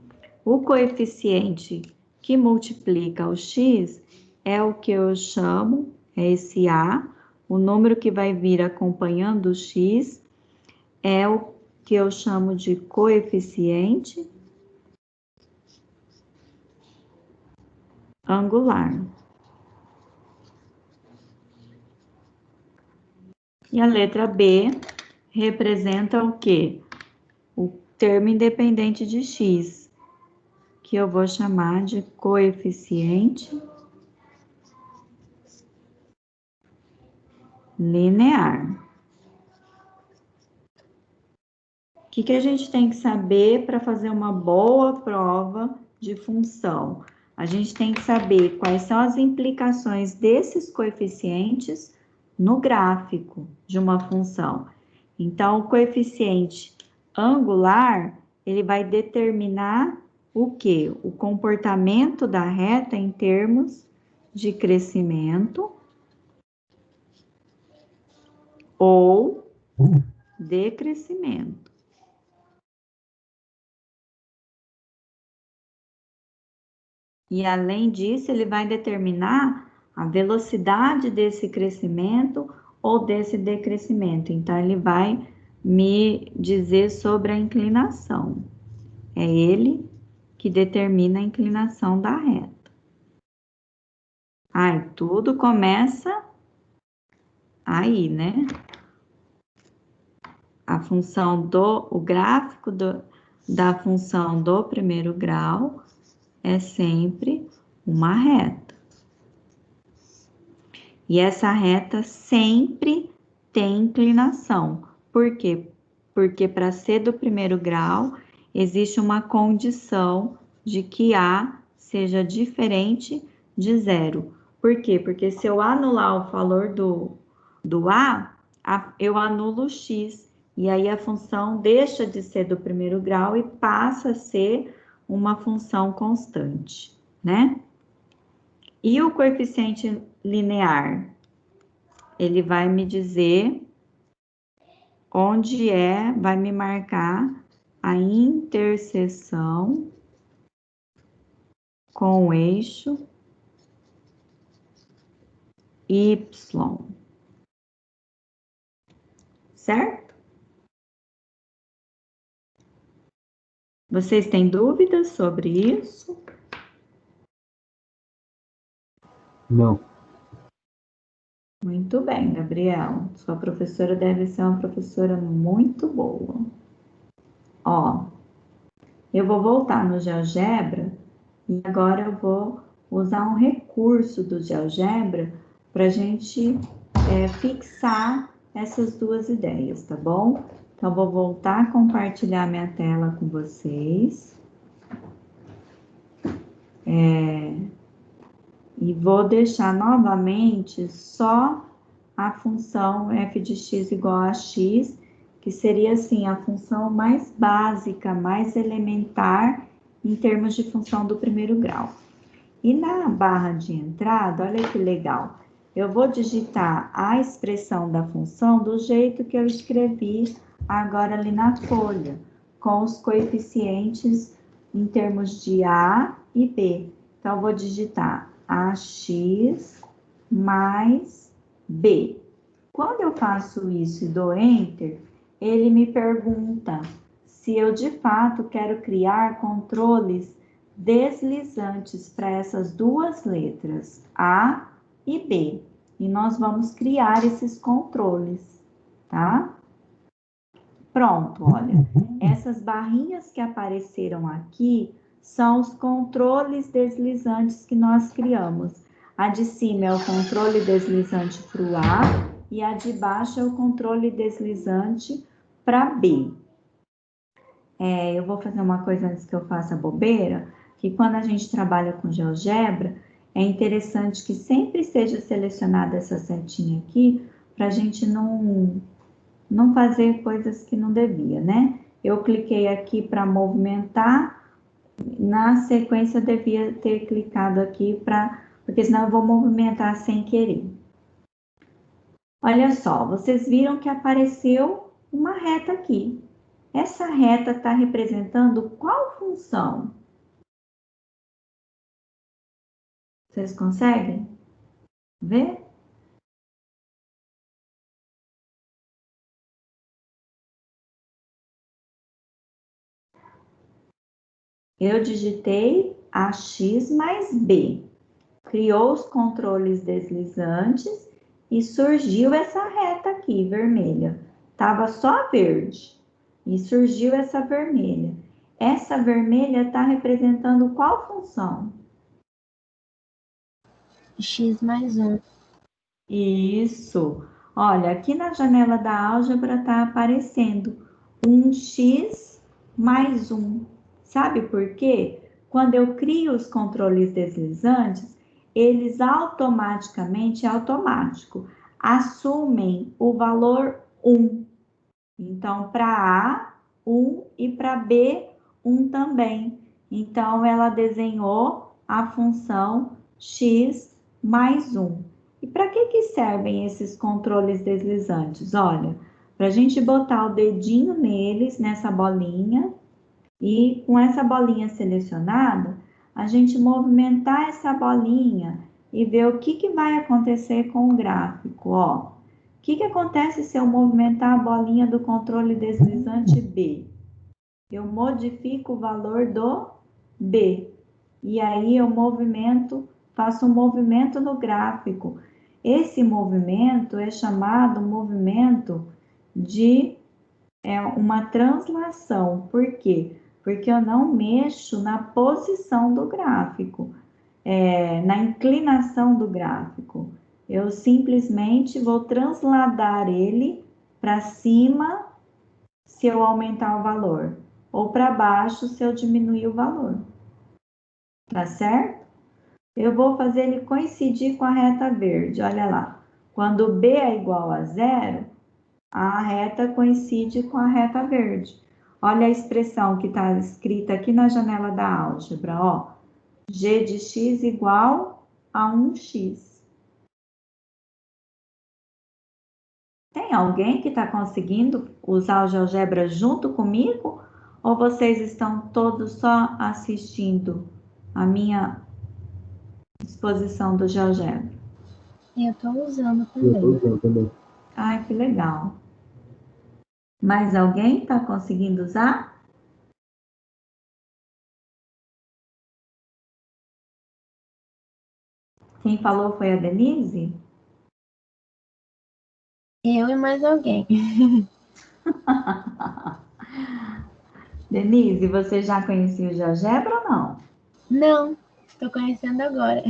O coeficiente que multiplica o x é o que eu chamo, é esse A, o número que vai vir acompanhando o x é o que eu chamo de coeficiente angular. E a letra B representa o quê? O termo independente de x, que eu vou chamar de coeficiente linear. O que a gente tem que saber para fazer uma boa prova de função? A gente tem que saber quais são as implicações desses coeficientes no gráfico de uma função. Então, o coeficiente angular, ele vai determinar o quê? O comportamento da reta em termos de crescimento ou decrescimento. E, além disso, ele vai determinar a velocidade desse crescimento ou desse decrescimento. Então, ele vai me dizer sobre a inclinação. É ele que determina a inclinação da reta. Aí, tudo começa aí, né? A função o gráfico da função do primeiro grau é sempre uma reta. E essa reta sempre tem inclinação. Por quê? Porque para ser do primeiro grau, existe uma condição de que A seja diferente de zero. Por quê? Porque se eu anular o valor do A, eu anulo o x. E aí a função deixa de ser do primeiro grau e passa a ser uma função constante, né? E o coeficiente linear? Ele vai me dizer onde vai me marcar a interseção com o eixo Y. Certo? Vocês têm dúvidas sobre isso? Não. Muito bem, Gabriel. Sua professora deve ser uma professora muito boa. Ó, eu vou voltar no GeoGebra e agora eu vou usar um recurso do GeoGebra para a gente fixar essas duas ideias, tá bom? Então, vou voltar a compartilhar minha tela com vocês. E vou deixar novamente só a função f de x igual a x, que seria assim a função mais básica, mais elementar em termos de função do primeiro grau. E na barra de entrada, olha que legal, eu vou digitar a expressão da função do jeito que eu escrevi agora ali na folha, com os coeficientes em termos de A e B. Então, eu vou digitar AX mais B. Quando eu faço isso e dou Enter, ele me pergunta se eu de fato quero criar controles deslizantes para essas duas letras, A e B. E nós vamos criar esses controles, tá? Pronto, olha. Essas barrinhas que apareceram aqui são os controles deslizantes que nós criamos. A de cima é o controle deslizante para o A e a de baixo é o controle deslizante para B. Eu vou fazer uma coisa antes que eu faça bobeira, que quando a gente trabalha com GeoGebra, é interessante que sempre seja selecionada essa setinha aqui, para a gente não fazer coisas que não devia, né? Eu cliquei aqui para movimentar, na sequência eu devia ter clicado aqui porque senão eu vou movimentar sem querer. Olha só, vocês viram que apareceu uma reta aqui. Essa reta está representando qual função? Vocês conseguem ver? Eu digitei AX mais B. Criou os controles deslizantes e surgiu essa reta aqui, vermelha. Tava só verde e surgiu essa vermelha. Essa vermelha está representando qual função? X mais 1. Isso. Olha, aqui na janela da álgebra está aparecendo um x mais 1. Sabe por quê? Quando eu crio os controles deslizantes, eles automaticamente, assumem o valor 1. Então, para A, 1 e para B, 1 também. Então, ela desenhou a função x mais 1. E para que servem esses controles deslizantes? Olha, para a gente botar o dedinho neles, nessa bolinha, e com essa bolinha selecionada, a gente movimentar essa bolinha e ver o que vai acontecer com o gráfico, ó. O que acontece se eu movimentar a bolinha do controle deslizante B? Eu modifico o valor do B. E aí eu faço um movimento no gráfico. Esse movimento é chamado movimento de uma translação. Por quê? Porque eu não mexo na posição do gráfico, na inclinação do gráfico. Eu simplesmente vou transladar ele para cima se eu aumentar o valor, ou para baixo se eu diminuir o valor. Tá certo? Eu vou fazer ele coincidir com a reta verde, olha lá. Quando B é igual a 0, a reta coincide com a reta verde. Olha a expressão que está escrita aqui na janela da álgebra, ó. G de x igual a 1x. Tem alguém que está conseguindo usar o GeoGebra junto comigo? Ou vocês estão todos só assistindo a minha exposição do GeoGebra? Eu tô usando Eu tô também. usando também. Ai, que legal. Mais alguém está conseguindo usar? Quem falou foi a Denise? Eu e mais alguém. Denise, você já conhecia o GeoGebra ou não? Não, tô conhecendo agora.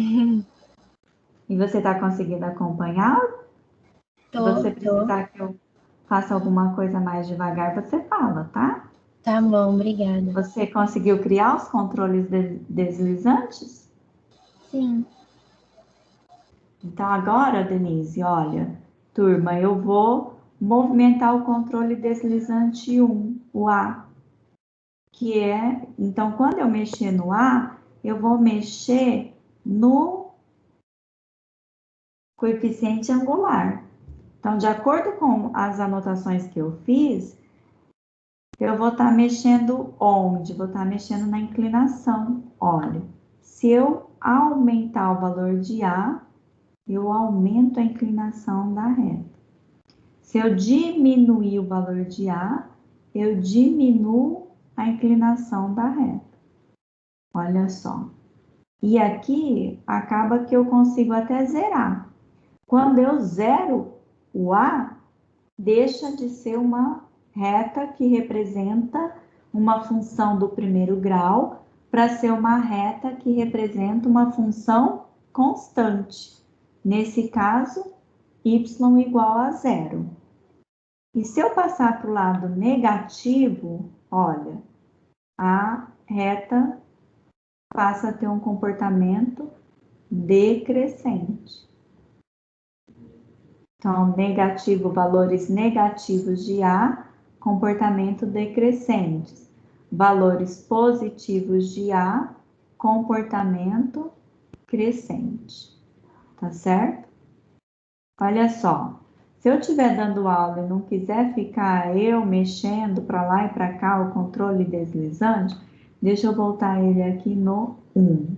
E você está conseguindo acompanhar? Se você Tô. precisar que eu faça alguma coisa mais devagar, você fala, tá? Tá bom, obrigada. Você conseguiu criar os controles deslizantes? Sim. Então agora, Denise, olha, turma, eu vou movimentar o controle deslizante 1, o A, que é, então quando eu mexer no A, eu vou mexer no coeficiente angular. Então, de acordo com as anotações que eu fiz, eu vou estar mexendo onde? Vou estar mexendo na inclinação. Olha, se eu aumentar o valor de A, eu aumento a inclinação da reta. Se eu diminuir o valor de A, eu diminuo a inclinação da reta. Olha só. E aqui, acaba que eu consigo até zerar. Quando eu zero o A, deixa de ser uma reta que representa uma função do primeiro grau para ser uma reta que representa uma função constante. Nesse caso, y igual a zero. E se eu passar para o lado negativo, olha, a reta passa a ter um comportamento decrescente. Então, negativo, valores negativos de A, comportamento decrescente. Valores positivos de A, comportamento crescente. Tá certo? Olha só, se eu estiver dando aula e não quiser ficar eu mexendo para lá e para cá o controle deslizante, deixa eu voltar ele aqui no 1.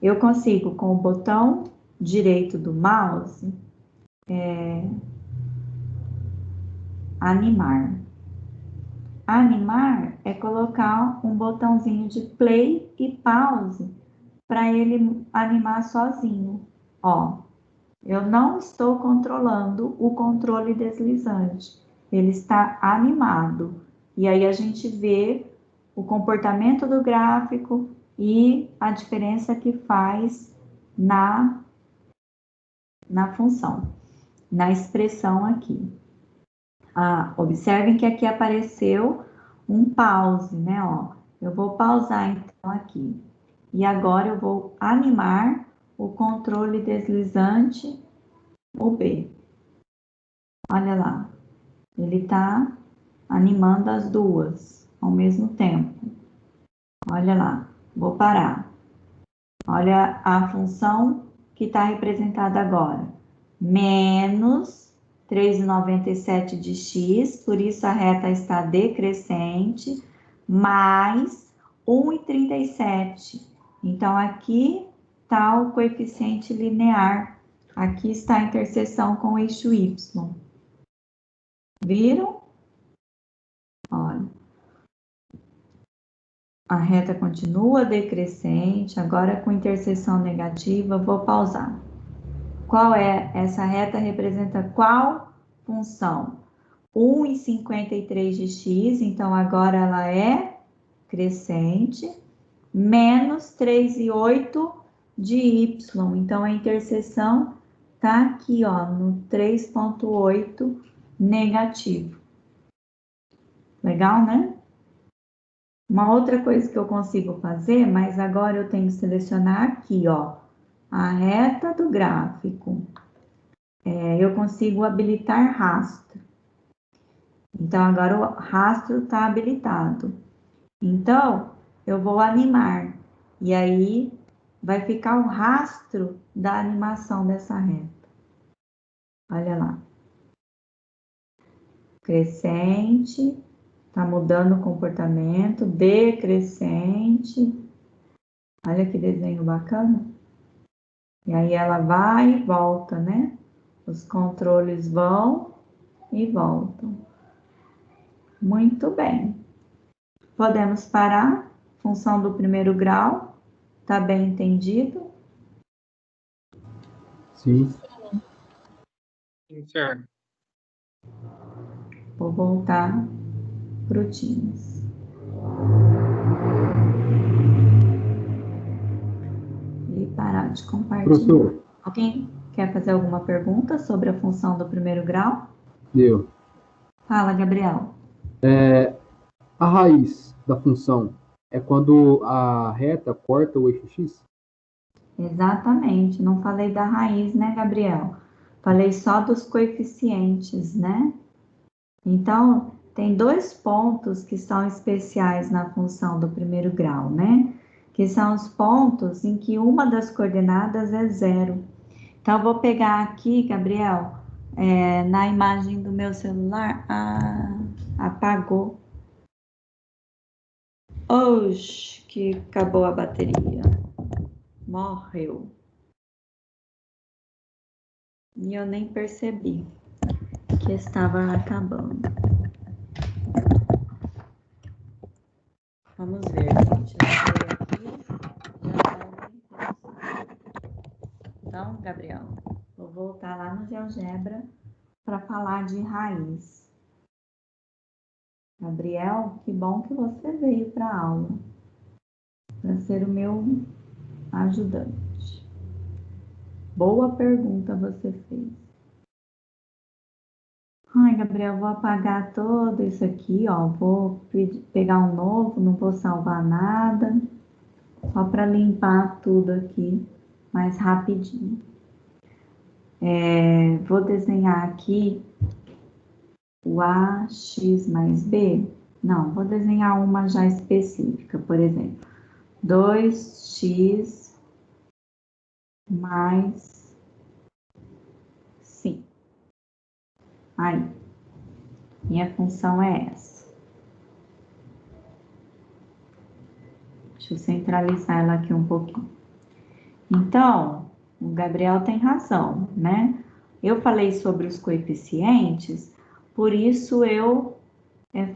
Eu consigo, com o botão direito do mouse, animar. Animar é colocar um botãozinho de play e pause para ele animar sozinho. Ó, eu não estou controlando o controle deslizante. Ele está animado. E aí a gente vê o comportamento do gráfico e a diferença que faz na função, na expressão aqui. Observem que aqui apareceu um pause, né? Ó, eu vou pausar então aqui. E agora eu vou animar o controle deslizante, o B. Olha lá, ele está animando as duas ao mesmo tempo. Olha lá, vou parar. Olha a função que está representada agora. Menos 3,97 de x, por isso a reta está decrescente, mais 1,37. Então, aqui está o coeficiente linear. Aqui está a interseção com o eixo y. Viram? Olha. A reta continua decrescente, agora com interseção negativa. Vou pausar. Qual é? Essa reta representa qual função? 1,53 de x, então agora ela é crescente, menos 3,8 de y. Então a interseção está aqui, ó, no 3,8 negativo. Legal, né? Uma outra coisa que eu consigo fazer, mas agora eu tenho que selecionar aqui, ó, a reta do gráfico. Eu consigo habilitar rastro. Então, agora o rastro está habilitado. Então, eu vou animar. E aí, vai ficar o rastro da animação dessa reta. Olha lá. Crescente, está mudando o comportamento, decrescente. Olha que desenho bacana. E aí ela vai e volta, né? Os controles vão e voltam. Muito bem. Podemos parar. Função do primeiro grau. Tá bem entendido? Sim. Sim, senhor. Vou voltar pro Teams. E parar de compartilhar. Professor, Alguém quer fazer alguma pergunta sobre a função do primeiro grau? deu. Fala, Gabriel. A raiz da função é quando a reta corta o eixo x? Exatamente. Não falei da raiz, né, Gabriel? Falei só dos coeficientes, né? Então, tem dois pontos que são especiais na função do primeiro grau, né? Que são os pontos em que uma das coordenadas é zero. Então, eu vou pegar aqui, Gabriel, na imagem do meu celular. Apagou. Oxe, que acabou a bateria. Morreu. E eu nem percebi. que estava acabando. Vamos ver, gente. Então, Gabriel, vou voltar lá no GeoGebra para falar de raiz. Gabriel, que bom que você veio para a aula, para ser o meu ajudante. Boa pergunta você fez. Ai, Gabriel, vou apagar todo isso aqui, ó. Vou pegar um novo, não vou salvar nada. Só para limpar tudo aqui mais rapidinho. Vou desenhar aqui o AX mais B. Não, vou desenhar uma já específica, por exemplo. 2x mais 5. Aí, minha função é essa. Deixa eu centralizar ela aqui um pouquinho. Então, o Gabriel tem razão, né? Eu falei sobre os coeficientes, por isso eu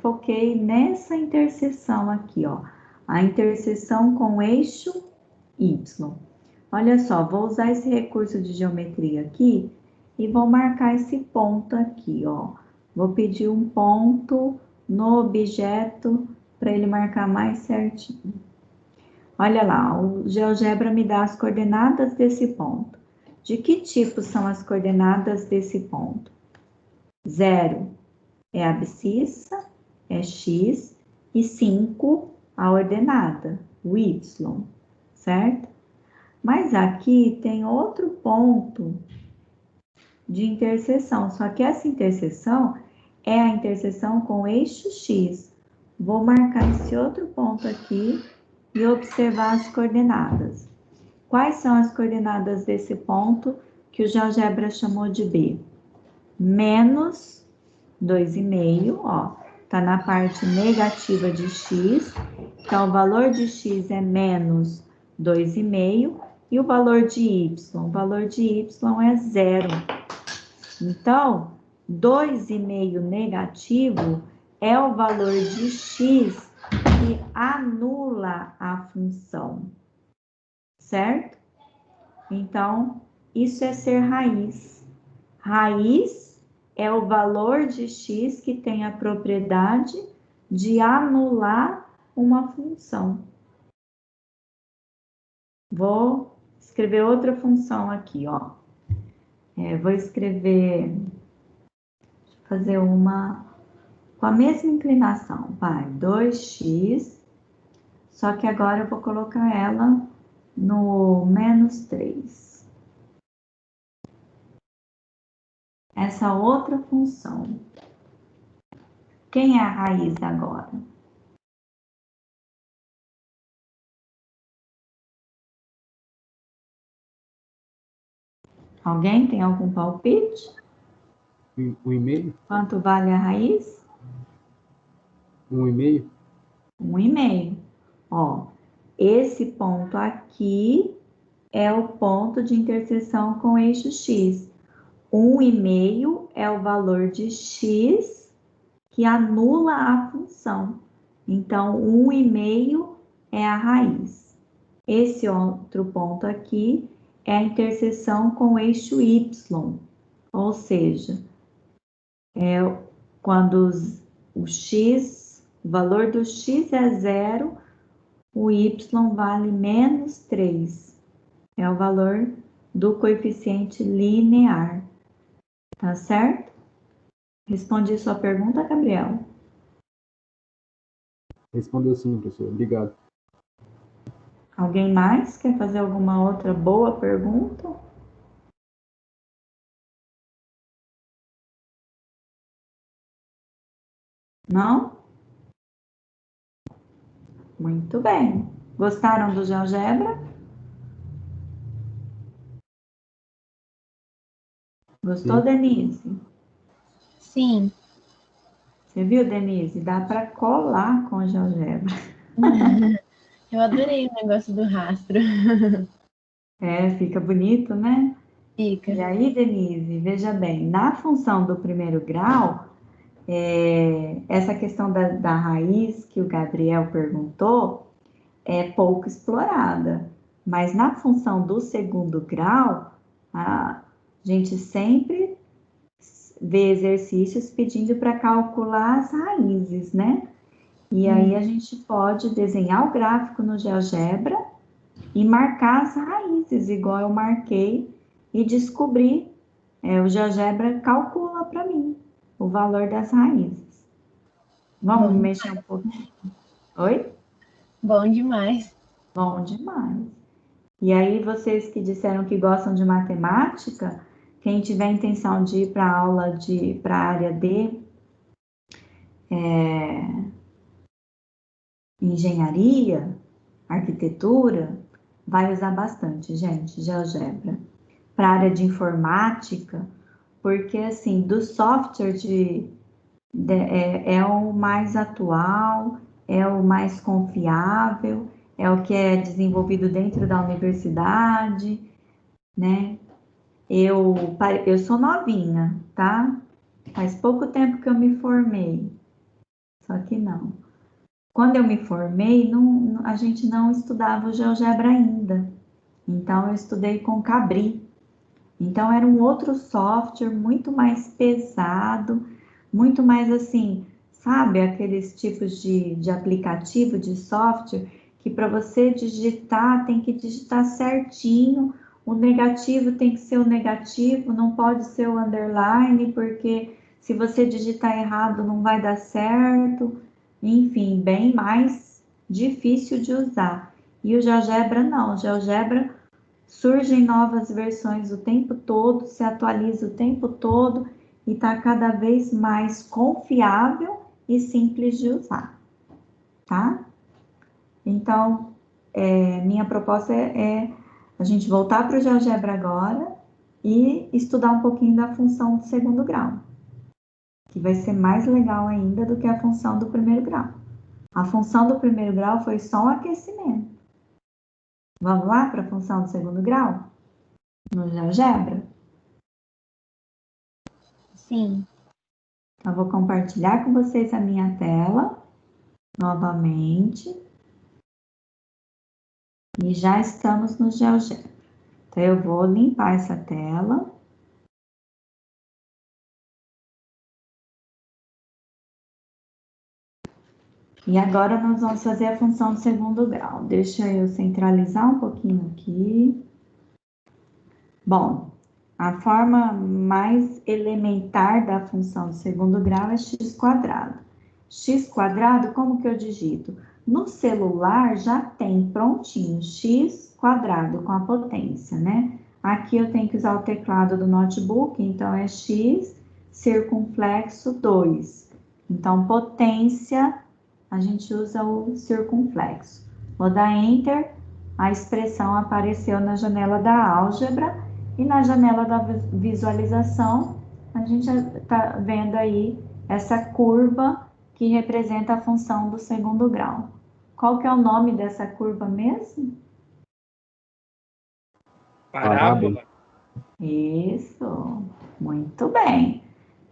foquei nessa interseção aqui, ó. A interseção com o eixo Y. Olha só, vou usar esse recurso de geometria aqui e vou marcar esse ponto aqui, ó. Vou pedir um ponto no objeto para ele marcar mais certinho. Olha lá, o GeoGebra me dá as coordenadas desse ponto. De que tipo são as coordenadas desse ponto? 0 é a abscissa, é x, e 5 a ordenada, o y, certo? Mas aqui tem outro ponto de interseção, só que essa interseção é a interseção com o eixo x. Vou marcar esse outro ponto aqui e observar as coordenadas. Quais são as coordenadas desse ponto que o GeoGebra chamou de B? Menos 2,5, ó, tá na parte negativa de x, então o valor de x é menos 2,5 e o valor de y? O valor de y é 0. Então, 2,5 negativo é o valor de x que anula a função, certo? Então, isso é ser raiz. Raiz é o valor de x que tem a propriedade de anular uma função. Vou escrever outra função aqui, ó. Vou escrever, fazer uma com a mesma inclinação, vai, 2x, só que agora eu vou colocar ela no menos 3. Essa outra função. Quem é a raiz agora? Alguém tem algum palpite? 1,5? Quanto vale a raiz? 1,5? 1,5. Ó, esse ponto aqui é o ponto de interseção com o eixo x. 1,5 é o valor de x que anula a função. Então, 1,5 é a raiz. Esse outro ponto aqui é a interseção com o eixo y, ou seja, quando o valor do x é 0, o y vale menos 3. É o valor do coeficiente linear. Tá certo? Respondi sua pergunta, Gabriel? Respondeu sim, professor. Obrigado. Alguém mais quer fazer alguma outra boa pergunta? Não? Muito bem. Gostaram do GeoGebra? Gostou, Sim. Denise? Sim. Você viu, Denise? Dá para colar com o GeoGebra. Eu adorei o negócio do rastro. Fica bonito, né? Fica. E aí, Denise, veja bem, na função do primeiro grau, essa questão da raiz que o Gabriel perguntou é pouco explorada. Mas na função do segundo grau, a gente sempre vê exercícios pedindo para calcular as raízes, né? E aí a gente pode desenhar o gráfico no GeoGebra e marcar as raízes, igual eu marquei, e descobrir. O GeoGebra calcula para mim o valor das raízes. Vamos Bom. mexer um pouquinho? Oi? Bom demais. Bom demais. E aí, vocês que disseram que gostam de matemática, quem tiver intenção de ir para a aula para a área de engenharia, arquitetura, vai usar bastante, gente, GeoGebra. Para a área de informática, porque, assim, do software é o mais atual, é o mais confiável, é o que é desenvolvido dentro da universidade, né? Eu sou novinha, tá? Faz pouco tempo que eu me formei, só que não. Quando eu me formei, a gente não estudava o GeoGebra ainda, então eu estudei com Cabri. Então era um outro software muito mais pesado, muito mais assim, sabe, aqueles tipos de aplicativo, de software, que para você digitar tem que digitar certinho, o negativo tem que ser o negativo, não pode ser o underline, porque se você digitar errado não vai dar certo, enfim, bem mais difícil de usar. E o GeoGebra não, o GeoGebra surgem novas versões o tempo todo, se atualiza o tempo todo e está cada vez mais confiável e simples de usar, tá? Então, minha proposta é a gente voltar para o GeoGebra agora e estudar um pouquinho da função do segundo grau, que vai ser mais legal ainda do que a função do primeiro grau. A função do primeiro grau foi só um aquecimento. Vamos lá para a função do segundo grau? No GeoGebra? Sim. Eu vou compartilhar com vocês a minha tela novamente. E já estamos no GeoGebra. Então, eu vou limpar essa tela. E agora nós vamos fazer a função do segundo grau. Deixa eu centralizar um pouquinho aqui. Bom, a forma mais elementar da função do segundo grau é x². X², como que eu digito? No celular já tem prontinho x² com a potência, né? Aqui eu tenho que usar o teclado do notebook, então é x circunflexo 2. Então, potência, a gente usa o circunflexo. Vou dar Enter, a expressão apareceu na janela da álgebra e na janela da visualização, a gente está vendo aí essa curva que representa a função do segundo grau. Qual que é o nome dessa curva mesmo? Parábola. Isso, muito bem.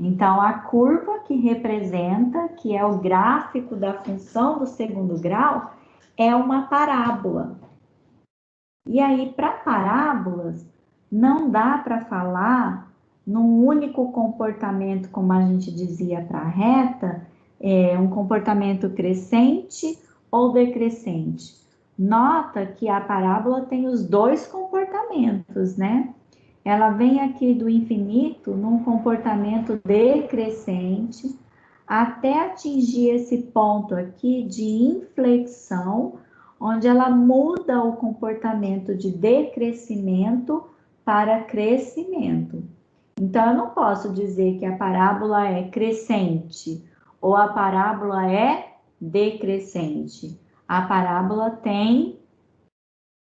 Então, a curva que representa, que é o gráfico da função do segundo grau, é uma parábola. E aí, para parábolas, não dá para falar num único comportamento, como a gente dizia para a reta, um comportamento crescente ou decrescente. Nota que a parábola tem os dois comportamentos, né? Ela vem aqui do infinito num comportamento decrescente até atingir esse ponto aqui de inflexão, onde ela muda o comportamento de decrescimento para crescimento. Então, eu não posso dizer que a parábola é crescente ou a parábola é decrescente. A parábola tem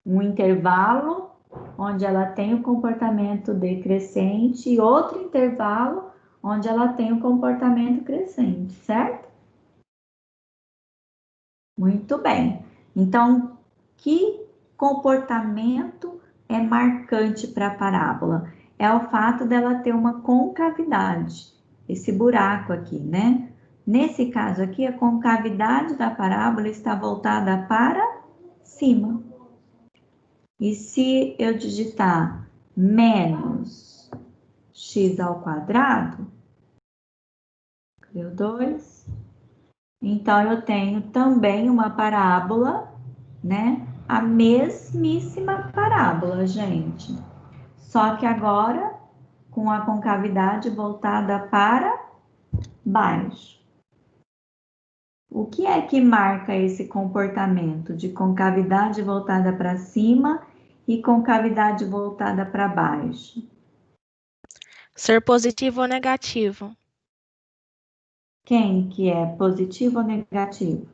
um intervalo onde ela tem o comportamento decrescente e outro intervalo onde ela tem o comportamento crescente, certo? Muito bem. Então, que comportamento é marcante para a parábola? é o fato dela ter uma concavidade, esse buraco aqui, né? Nesse caso aqui, a concavidade da parábola está voltada para cima. E se eu digitar menos x ao quadrado, deu 2. Então, eu tenho também uma parábola, né? A mesmíssima parábola, gente. Só que agora, com a concavidade voltada para baixo. O que é que marca esse comportamento de concavidade voltada para cima e concavidade voltada para baixo? Ser positivo ou negativo? Quem que é positivo ou negativo?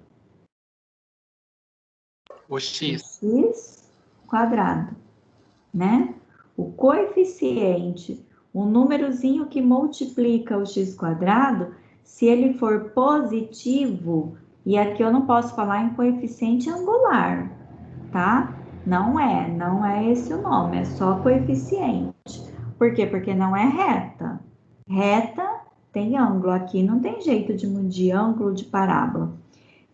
O X. X quadrado, né? O coeficiente, o númerozinho que multiplica o x quadrado, se ele for positivo, e aqui eu não posso falar em coeficiente angular, tá? Não é esse o nome, é só coeficiente. Por quê? Porque não é reta. Reta tem ângulo, aqui não tem jeito de medir ângulo de parábola.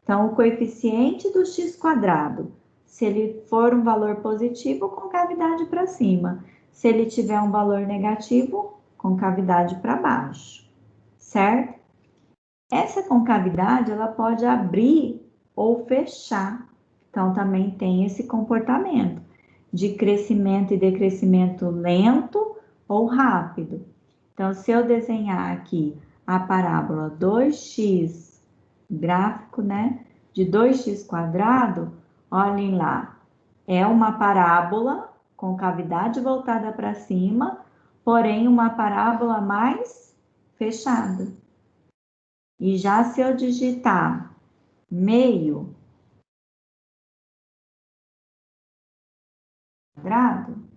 Então, o coeficiente do x quadrado, se ele for um valor positivo, concavidade para cima. Se ele tiver um valor negativo, concavidade para baixo, certo? Essa concavidade, ela pode abrir ou fechar. Então, também tem esse comportamento de crescimento e decrescimento lento ou rápido. Então, se eu desenhar aqui a parábola 2x, gráfico, né, de 2x quadrado, olhem lá, é uma parábola com cavidade voltada para cima, porém uma parábola mais fechada. E já se eu digitar meio quadrado,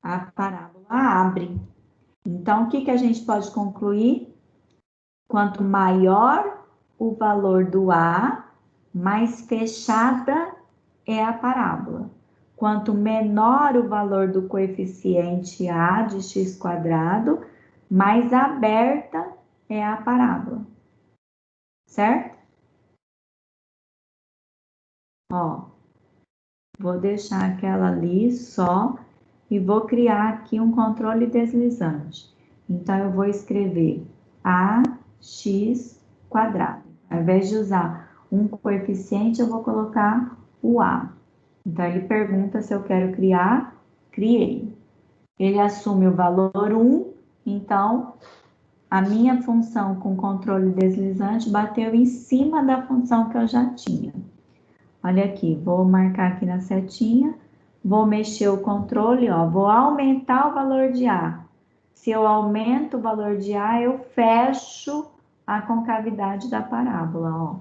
a parábola abre. Então, o que a gente pode concluir? Quanto maior o valor do A, mais fechada é a parábola. Quanto menor o valor do coeficiente A de x quadrado, mais aberta é a parábola. Certo? Ó, vou deixar aquela ali só e vou criar aqui um controle deslizante. Então, eu vou escrever ax quadrado. Ao invés de usar um coeficiente, eu vou colocar o a. Então, ele pergunta se eu quero criar, criei. Ele assume o valor 1, então, a minha função com controle deslizante bateu em cima da função que eu já tinha. Olha aqui, vou marcar aqui na setinha, vou mexer o controle, ó, vou aumentar o valor de A. Se eu aumento o valor de A, eu fecho a concavidade da parábola, ó.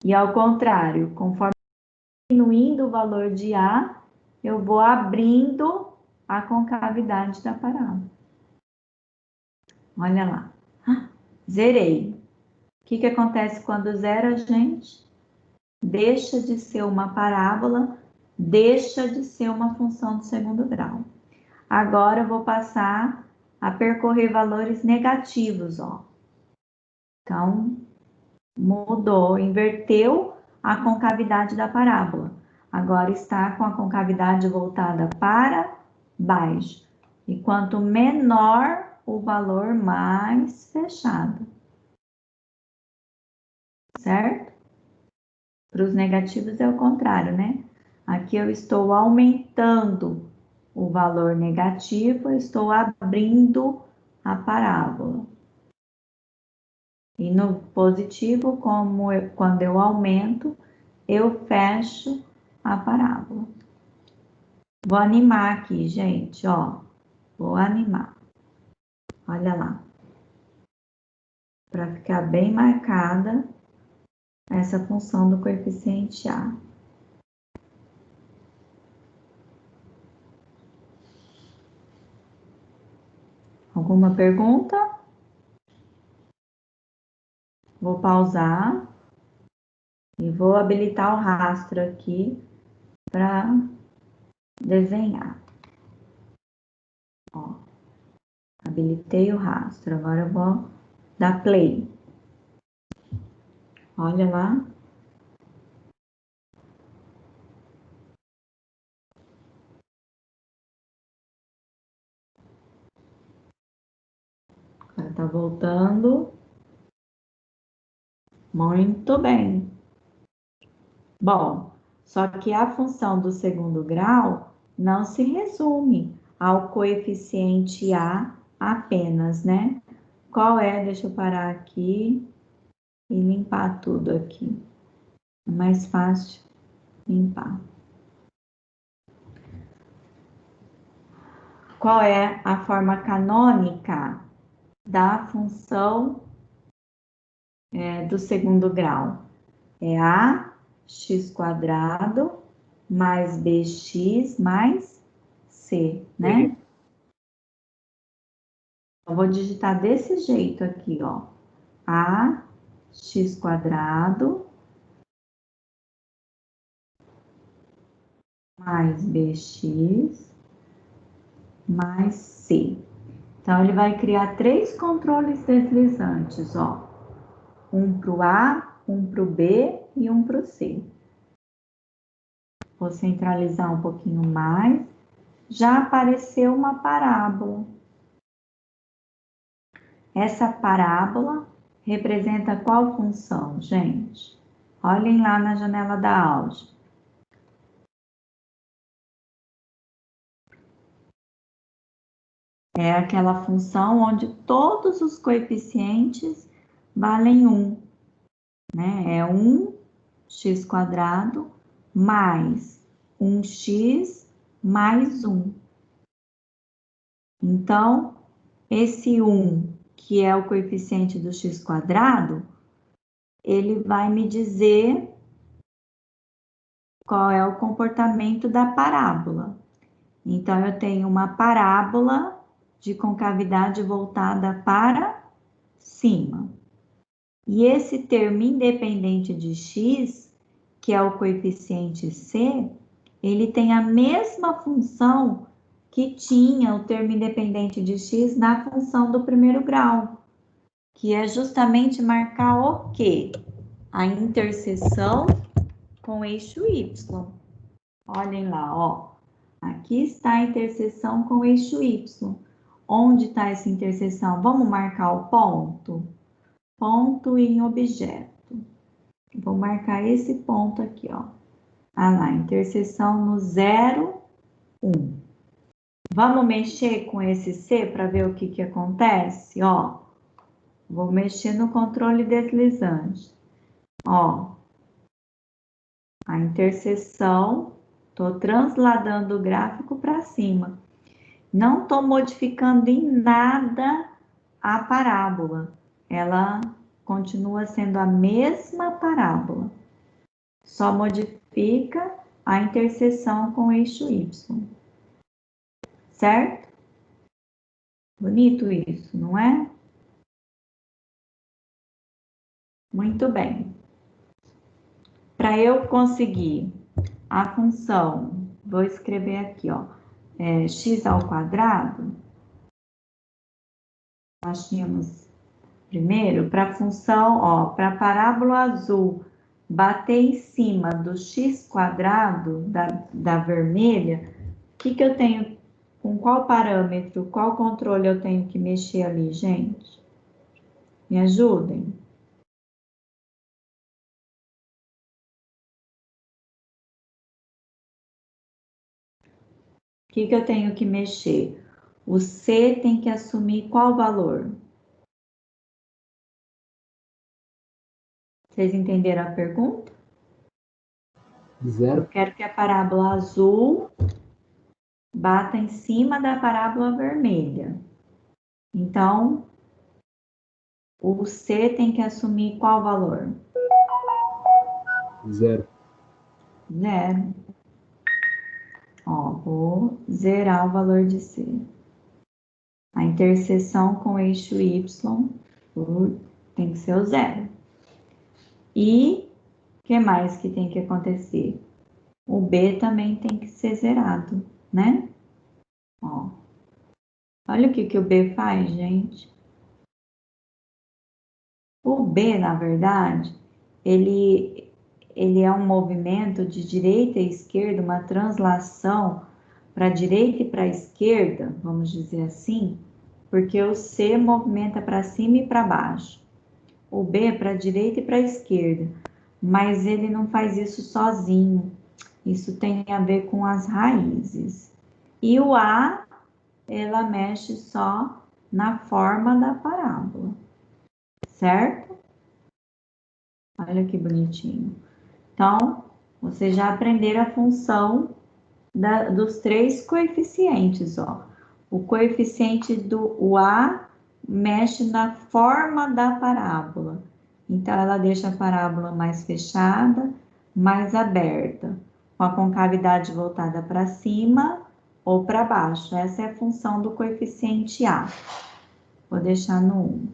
E ao contrário, conforme diminuindo o valor de A, eu vou abrindo a concavidade da parábola. Olha lá. Zerei. O que acontece quando zera, gente? Deixa de ser uma parábola, deixa de ser uma função de segundo grau. Agora eu vou passar a percorrer valores negativos, ó. Então, mudou, inverteu a concavidade da parábola. Agora está com a concavidade voltada para baixo. E quanto menor o valor, mais fechado. Certo? Para os negativos é o contrário, né? Aqui eu estou aumentando o valor negativo, eu estou abrindo a parábola. E no positivo, quando eu aumento, eu fecho a parábola. Vou animar aqui, gente, ó. Vou animar. Olha lá. Para ficar bem marcada essa função do coeficiente A. Alguma pergunta? Vou pausar e vou habilitar o rastro aqui para desenhar. Ó, habilitei o rastro. Agora eu vou dar play. Olha lá. Agora tá voltando. Muito bem. Bom, só que a função do segundo grau não se resume ao coeficiente A apenas, né? Qual é? Deixa eu parar aqui e limpar tudo aqui. É mais fácil limpar. Qual é a forma canônica da função do segundo grau? É ax² mais bx mais c, né? Eu vou digitar desse jeito aqui, ó. Ax² mais bx mais c. Então, ele vai criar 3 controles deslizantes, ó. Um para o A, um para o B e um para o C. Vou centralizar um pouquinho mais. Já apareceu uma parábola. Essa parábola representa qual função, gente? Olhem lá na janela da álgebra. É aquela função onde todos os coeficientes valem 1, né? É 1x² mais 1x mais 1. Então, esse 1, que é o coeficiente do x², ele vai me dizer qual é o comportamento da parábola. Então, eu tenho uma parábola de concavidade voltada para cima. E esse termo independente de x, que é o coeficiente c, ele tem a mesma função que tinha o termo independente de x na função do primeiro grau, que é justamente marcar o quê? A interseção com o eixo y. Olhem lá, ó. Aqui está a interseção com o eixo y. Onde está essa interseção? Vamos marcar o ponto? Ponto em objeto. Vou marcar esse ponto aqui, ó. Ah lá, interseção no 0, 1. Vamos mexer com esse C para ver o que acontece? Ó, vou mexer no controle deslizante. Ó, a interseção, estou transladando o gráfico para cima. Não estou modificando em nada a parábola. Ela continua sendo a mesma parábola. Só modifica a interseção com o eixo y. Certo? Bonito isso, não é? Muito bem. Para eu conseguir a função, vou escrever aqui, ó, x², nós tínhamos primeiro, para a função, ó, para a parábola azul bater em cima do x² da vermelha, o que eu tenho, com qual parâmetro, qual controle eu tenho que mexer ali, gente? Me ajudem. O que eu tenho que mexer? O C tem que assumir qual valor? Vocês entenderam a pergunta? 0. Eu quero que a parábola azul bata em cima da parábola vermelha. Então, o C tem que assumir qual valor? 0. 0. Ó, vou zerar o valor de C. A interseção com o eixo Y tem que ser o 0. E o que mais que tem que acontecer? o B também tem que ser zerado, né? Ó. Olha o que o B faz, gente. O B, na verdade, ele é um movimento de direita e esquerda, uma translação para a direita e para a esquerda, vamos dizer assim, porque o C movimenta para cima e para baixo. O B é para a direita e para a esquerda, mas ele não faz isso sozinho. Isso tem a ver com as raízes. E o A, ela mexe só na forma da parábola, certo? Olha que bonitinho. Então, vocês já aprenderam a função dos três coeficientes, ó. O coeficiente do A mexe na forma da parábola. Então, ela deixa a parábola mais fechada, mais aberta, com a concavidade voltada para cima ou para baixo. Essa é a função do coeficiente A. Vou deixar no 1.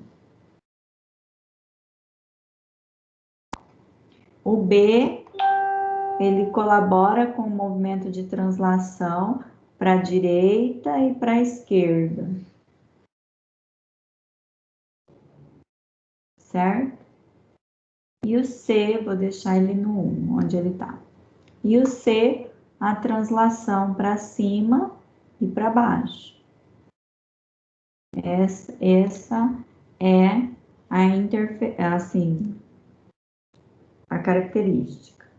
O B, ele colabora com o movimento de translação para a direita e para a esquerda. Certo? E o C, vou deixar ele no 1, onde ele está. E o C, a translação para cima e para baixo. Essa é a característica.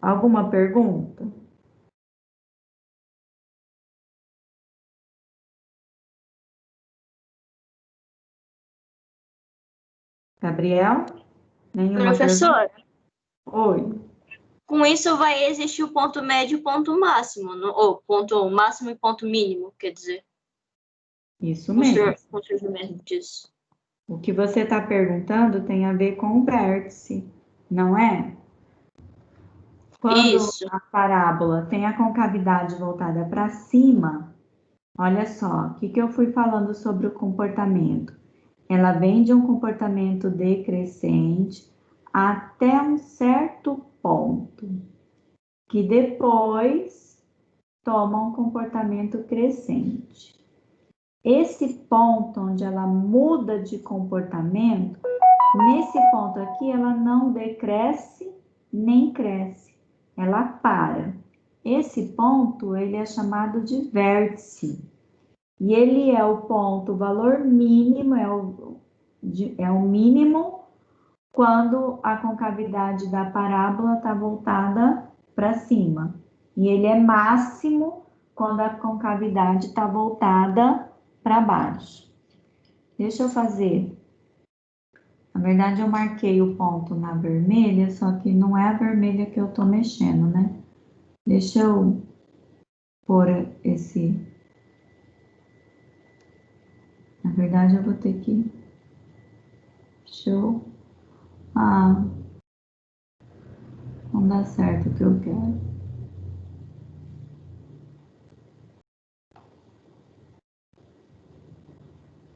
Alguma pergunta? Gabriel? Nenhuma Professor, pergunta? Oi. com isso vai existir o ponto médio e o ponto máximo, ou ponto máximo e ponto mínimo, quer dizer. Isso mesmo. Com o surgimento disso. O que você está perguntando tem a ver com o vértice, não é? Quando Isso. a parábola tem a concavidade voltada para cima, olha só, o que eu fui falando sobre o comportamento? Ela vem de um comportamento decrescente até um certo ponto, que depois toma um comportamento crescente. Esse ponto onde ela muda de comportamento, nesse ponto aqui, ela não decresce nem cresce, ela para. Esse ponto, ele é chamado de vértice. E ele é o ponto, o valor mínimo, é o mínimo quando a concavidade da parábola está voltada para cima. E ele é máximo quando a concavidade está voltada para baixo. Deixa eu fazer. Na verdade, eu marquei o ponto na vermelha, só que não é a vermelha que eu estou mexendo, né? Deixa eu pôr esse... Na verdade, eu vou ter que... Deixa eu... Ah, não dá certo o que eu quero.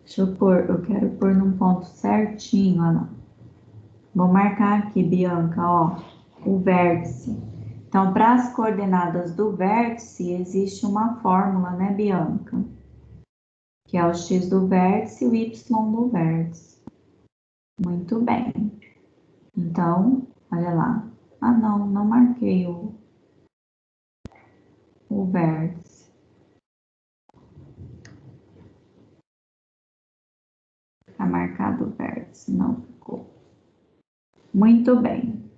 Deixa eu pôr, eu quero pôr num ponto certinho, olha lá. Vou marcar aqui, Bianca, ó, o vértice. Então, para as coordenadas do vértice, existe uma fórmula, né, Bianca? Que é o x do vértice e o y do vértice. Muito bem. Então, olha lá. Ah, não marquei o vértice. Tá marcado o vértice, não ficou. Muito bem.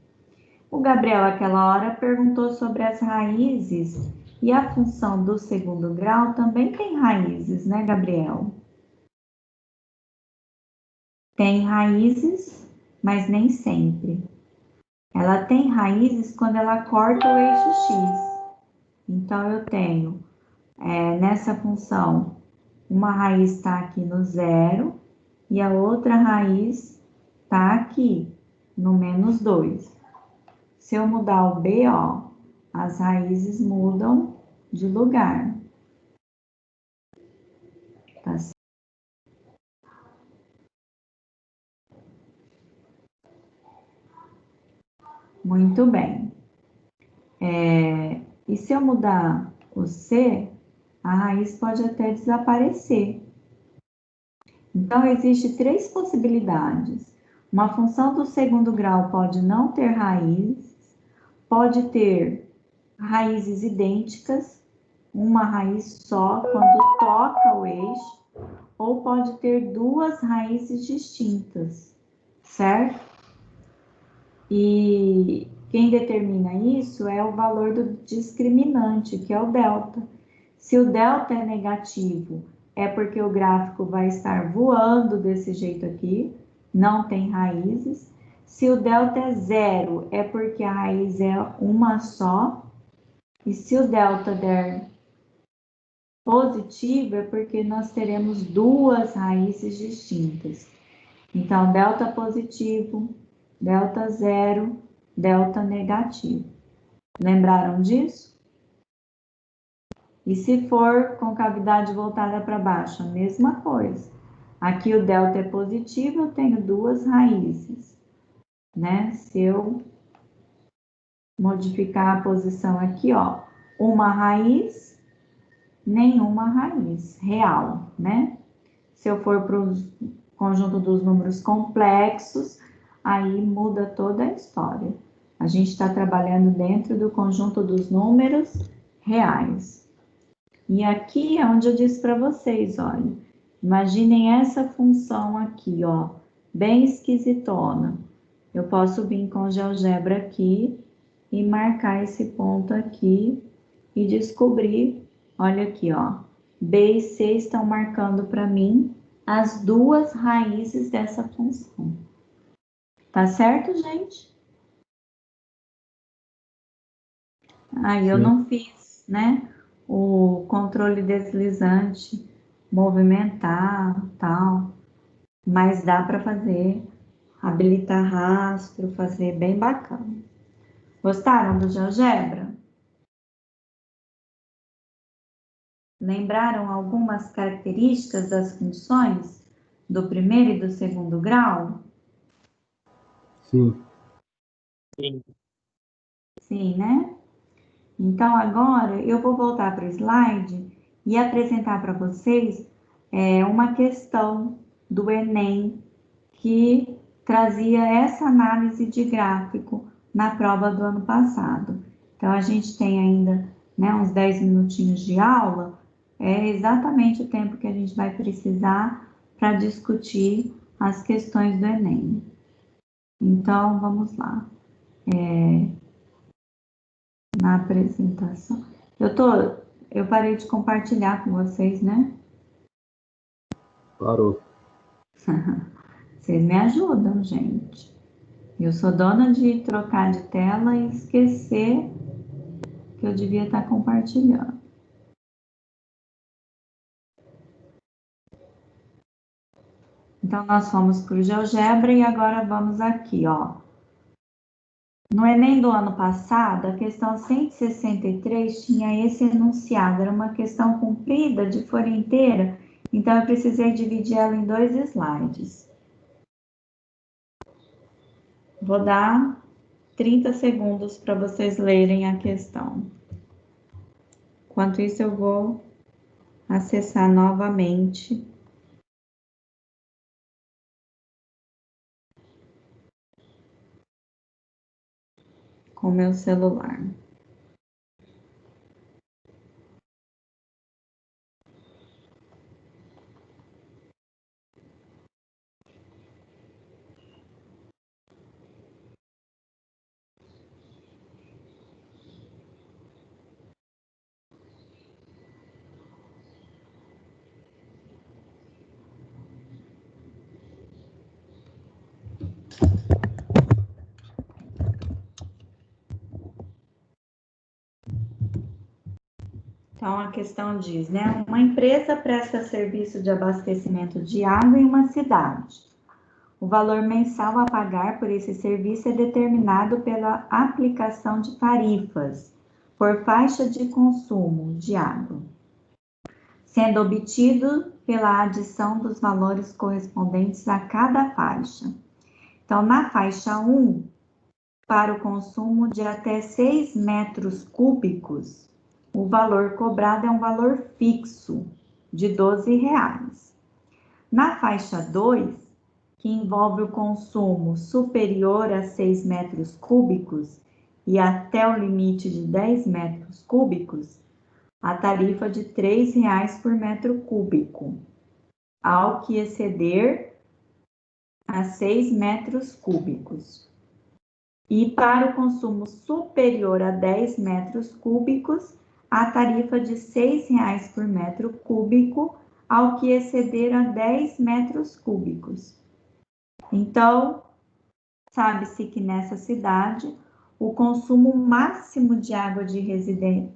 O Gabriel, aquela hora, perguntou sobre as raízes e a função do segundo grau também tem raízes, né, Gabriel? Tem raízes, mas nem sempre. Ela tem raízes quando ela corta o eixo X. Então, eu tenho, nessa função, uma raiz está aqui no zero e a outra raiz está aqui, no menos 2. Se eu mudar o B, ó, as raízes mudam de lugar. Tá certo? Muito bem. se eu mudar o C, a raiz pode até desaparecer. Então, existem 3 possibilidades. Uma função do segundo grau pode não ter raízes, pode ter raízes idênticas, uma raiz só quando toca o eixo, ou pode ter 2 raízes distintas, certo? E quem determina isso é o valor do discriminante, que é o delta. Se o delta é negativo, é porque o gráfico vai estar voando desse jeito aqui, não tem raízes. Se o delta é 0, é porque a raiz é uma só. E se o delta der positivo, é porque nós teremos 2 raízes distintas. Então, delta positivo, delta 0, delta negativo. Lembraram disso? E se for com cavidade voltada para baixo, a mesma coisa. Aqui o delta é positivo, eu tenho 2 raízes, né? Se eu modificar a posição aqui, ó, uma raiz, nenhuma raiz real, né? Se eu for para o conjunto dos números complexos, aí muda toda a história. A gente está trabalhando dentro do conjunto dos números reais. E aqui é onde eu disse para vocês, olha, imaginem essa função aqui, ó, bem esquisitona. Eu posso vir com GeoGebra aqui e marcar esse ponto aqui e descobrir, olha aqui, ó, B e C estão marcando para mim as 2 raízes dessa função. Tá certo, gente? Aí eu não fiz, né, o controle deslizante, movimentar, tal, mas dá para fazer, habilitar rastro, fazer bem bacana. Gostaram do GeoGebra? Lembraram algumas características das funções do primeiro e do segundo grau? Sim. Sim. Sim, né? Então, agora eu vou voltar para o slide e apresentar para vocês uma questão do Enem que trazia essa análise de gráfico na prova do ano passado. Então, a gente tem ainda, né, uns 10 minutinhos de aula, é exatamente o tempo que a gente vai precisar para discutir as questões do Enem. Então, vamos lá. Na apresentação. Eu parei de compartilhar com vocês, né? Parou. Vocês me ajudam, gente. Eu sou dona de trocar de tela e esquecer que eu devia estar compartilhando. Então, nós fomos para o GeoGebra e agora vamos aqui, ó. No Enem do ano passado, a questão 163 tinha esse enunciado, era uma questão comprida de folha inteira, então eu precisei dividir ela em 2 slides. Vou dar 30 segundos para vocês lerem a questão. Enquanto isso, eu vou acessar novamente com meu celular. Então, a questão diz, né? Uma empresa presta serviço de abastecimento de água em uma cidade. O valor mensal a pagar por esse serviço é determinado pela aplicação de tarifas por faixa de consumo de água, sendo obtido pela adição dos valores correspondentes a cada faixa. Então, na faixa 1, para o consumo de até 6 metros cúbicos, o valor cobrado é um valor fixo de R$12. Na faixa 2, que envolve o consumo superior a 6 metros cúbicos e até o limite de 10 metros cúbicos, a tarifa de R$3 por metro cúbico, ao que exceder a 6 metros cúbicos. E para o consumo superior a 10 metros cúbicos, a tarifa de R$6 por metro cúbico, ao que exceder a 10 metros cúbicos. Então, sabe-se que nessa cidade, o consumo máximo de água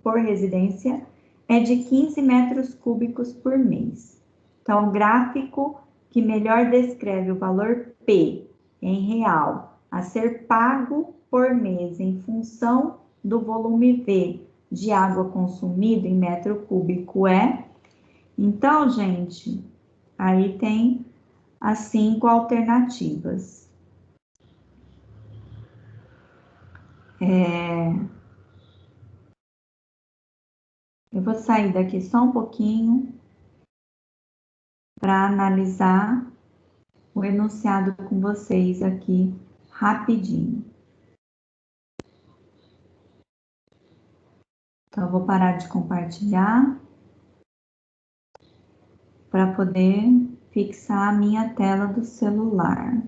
por residência é de 15 metros cúbicos por mês. Então, o gráfico que melhor descreve o valor P em real a ser pago por mês em função do volume V de água consumida em metro cúbico é. Então, gente, aí tem as 5 alternativas. Eu vou sair daqui só um pouquinho para analisar o enunciado com vocês aqui rapidinho. Então, eu vou parar de compartilhar para poder fixar a minha tela do celular.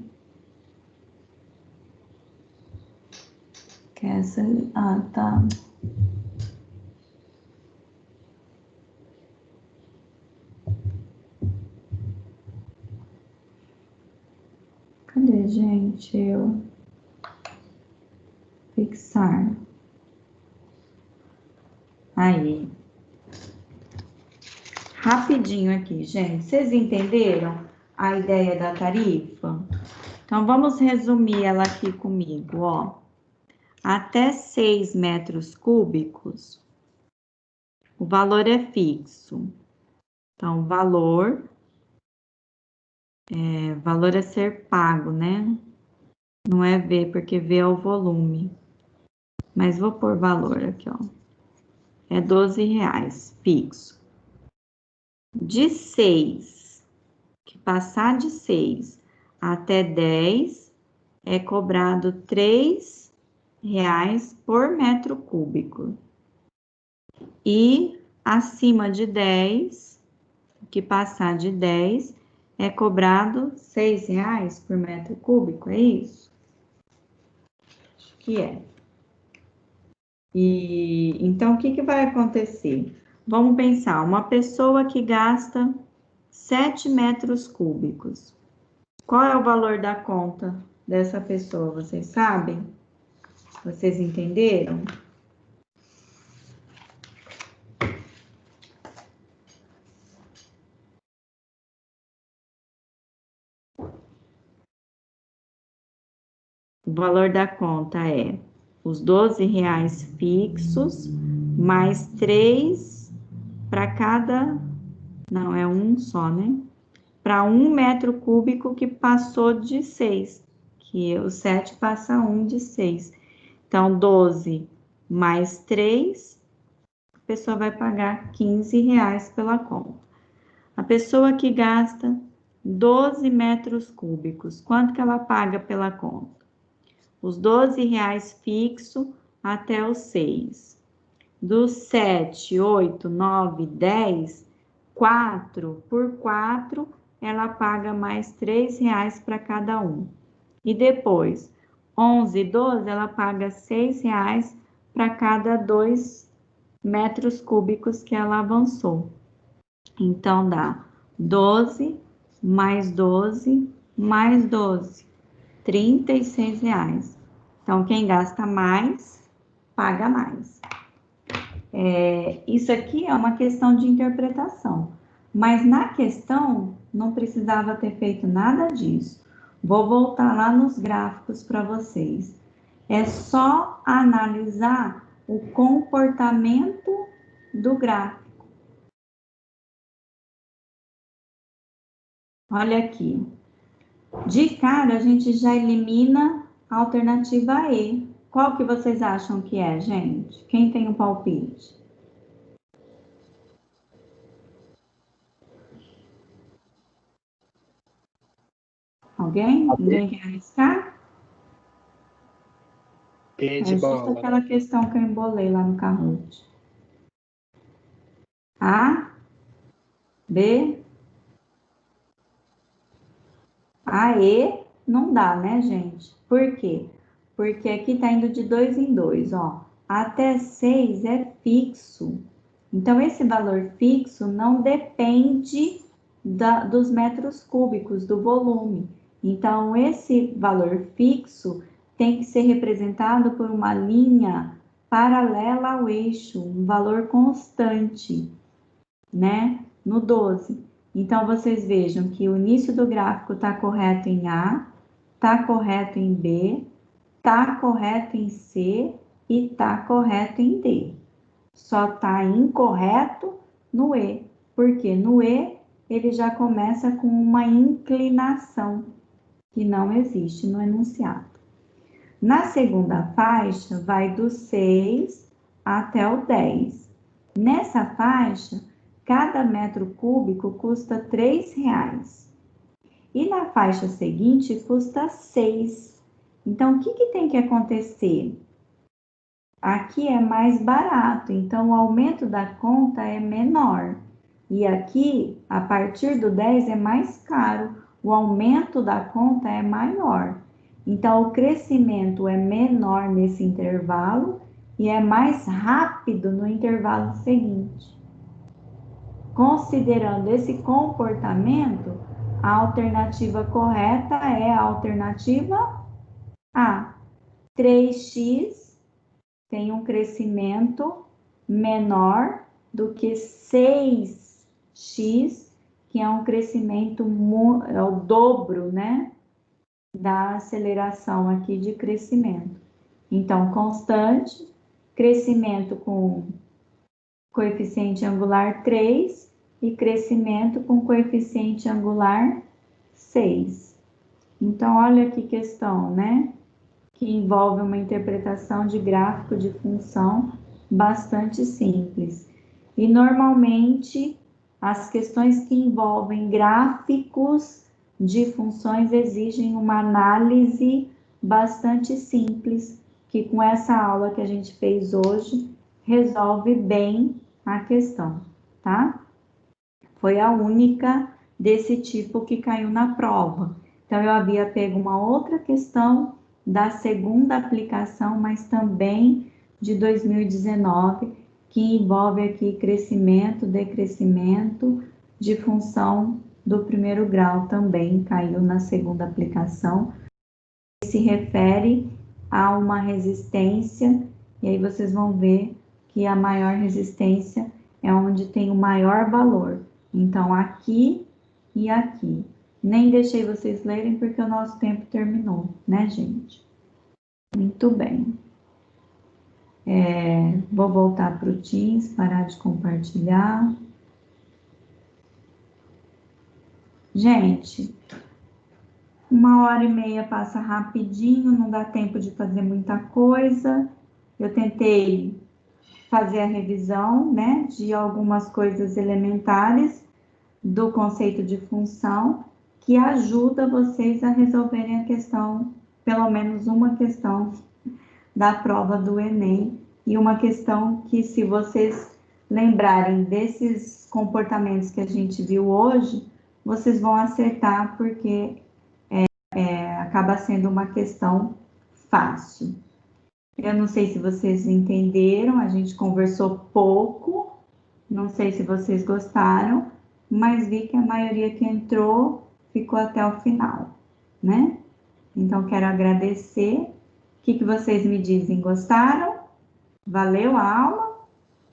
Que essa... Ah, tá. Cadê, gente? Eu... Fixar. Aí. Rapidinho aqui, gente. Vocês entenderam a ideia da tarifa? Então, vamos resumir ela aqui comigo, ó. Até 6 metros cúbicos, o valor é fixo. Então, valor a ser pago, né? Não é V, porque V é o volume. Mas vou pôr valor aqui, ó. É R$12, fixo. De 6, que passar de 6 até 10, é cobrado R$3 por metro cúbico. E acima de 10, que passar de 10, é cobrado R$6 por metro cúbico, é isso? Acho que é. E então, o que vai acontecer? Vamos pensar, uma pessoa que gasta 7 metros cúbicos. Qual é o valor da conta dessa pessoa? Vocês sabem? Vocês entenderam? O valor da conta é os R$12 fixos, mais 3 para cada... Não, é um só, né? Para 1 metro cúbico que passou de 6, que o 7 passa 1 de 6. Então, 12 mais 3, a pessoa vai pagar R$15 pela conta. A pessoa que gasta 12 metros cúbicos, quanto que ela paga pela conta? Os R$12 fixo até os 6. Dos 7, 8, 9, 10, 4 por 4, ela paga mais R$3 para cada um. E depois, 11 e 12, ela paga R$6 para cada 2 metros cúbicos que ela avançou. Então, dá 12 mais 12 mais 12, R$36. Então, quem gasta mais, paga mais. Isso aqui é uma questão de interpretação, mas na questão não precisava ter feito nada disso. Vou voltar lá nos gráficos para vocês. É só analisar o comportamento do gráfico. Olha aqui. De cara, a gente já elimina a alternativa E. Qual que vocês acham que é, gente? Quem tem um palpite? Alguém? Ninguém quer arriscar? B É de justo bola. aquela questão que eu embolei lá no Kahoot. A, B, A, E, não dá, né, gente? Por quê? Porque aqui está indo de 2 em 2, ó. Até 6 é fixo. Então, esse valor fixo não depende dos metros cúbicos, do volume. Então, esse valor fixo tem que ser representado por uma linha paralela ao eixo, um valor constante, né? No 12. Então, vocês vejam que o início do gráfico está correto em A, está correto em B, está correto em C e está correto em D. Só está incorreto no E, porque no E ele já começa com uma inclinação, que não existe no enunciado. Na segunda faixa, vai do 6 até o 10. Nessa faixa, cada metro cúbico custa R$3. E na faixa seguinte, custa 6. Então, o que tem que acontecer? Aqui é mais barato, então o aumento da conta é menor. E aqui, a partir do 10 é mais caro, o aumento da conta é maior. Então, o crescimento é menor nesse intervalo e é mais rápido no intervalo seguinte. Considerando esse comportamento, a alternativa correta é a alternativa A. 3x tem um crescimento menor do que 6x, que é um crescimento, é o dobro, né, da aceleração aqui de crescimento. Então, constante, crescimento com coeficiente angular 3 e crescimento com coeficiente angular 6. Então, olha que questão, né? Que envolve uma interpretação de gráfico de função bastante simples. E, normalmente, as questões que envolvem gráficos de funções exigem uma análise bastante simples, que com essa aula que a gente fez hoje, resolve bem a questão, tá? Foi a única desse tipo que caiu na prova. Então, eu havia pego uma outra questão da segunda aplicação, mas também de 2019, que envolve aqui crescimento, decrescimento de função do primeiro grau, também caiu na segunda aplicação. Se refere a uma resistência, e aí vocês vão ver que a maior resistência é onde tem o maior valor. Então, aqui e aqui. Nem deixei vocês lerem porque o nosso tempo terminou, né, gente? Muito bem. Vou voltar para o Teams, parar de compartilhar. Gente, 1h30 passa rapidinho, não dá tempo de fazer muita coisa. Eu tentei fazer a revisão, né, de algumas coisas elementares do conceito de função, que ajuda vocês a resolverem a questão, pelo menos uma questão da prova do Enem, e uma questão que, se vocês lembrarem desses comportamentos que a gente viu hoje, vocês vão acertar, porque acaba sendo uma questão fácil. Eu não sei se vocês entenderam, a gente conversou pouco, não sei se vocês gostaram, mas vi que a maioria que entrou ficou até o final, né? Então, quero agradecer. O que vocês me dizem? Gostaram? Valeu a aula?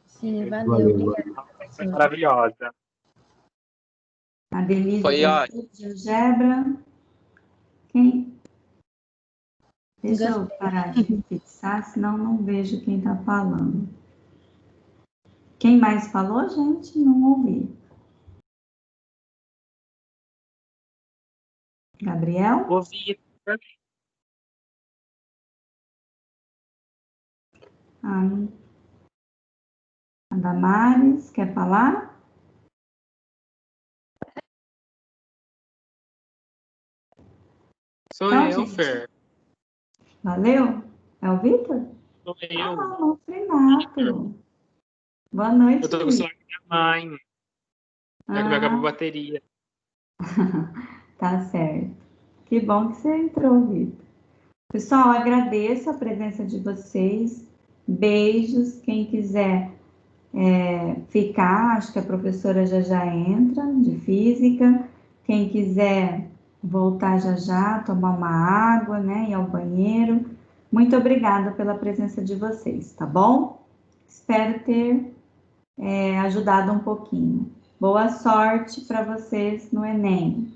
Sim, valeu. Valeu. Obrigada, Foi professora. maravilhosa. A Denise Foi ótimo. de Algebra. Quem? Deixa eu Gostei. parar de fixar, senão não vejo quem está falando. Quem mais falou, gente? Não ouvi. Gabriel? O Vitor. A Damares, quer falar? Sou Tchau, eu, gente. Fer. Valeu? É o Vitor? Sou Ah, eu. não, Renato. Boa noite, Eu tô com o Vitor. celular da minha mãe. É que vai acabar a Ah, bateria. tá certo. Que bom que você entrou, Vitor. Pessoal, agradeço a presença de vocês. Beijos. Quem quiser ficar, acho que a professora já já entra, de física. Quem quiser voltar já já, tomar uma água, né, ir ao banheiro. Muito obrigada pela presença de vocês, tá bom? Espero ter ajudado um pouquinho. Boa sorte para vocês no Enem.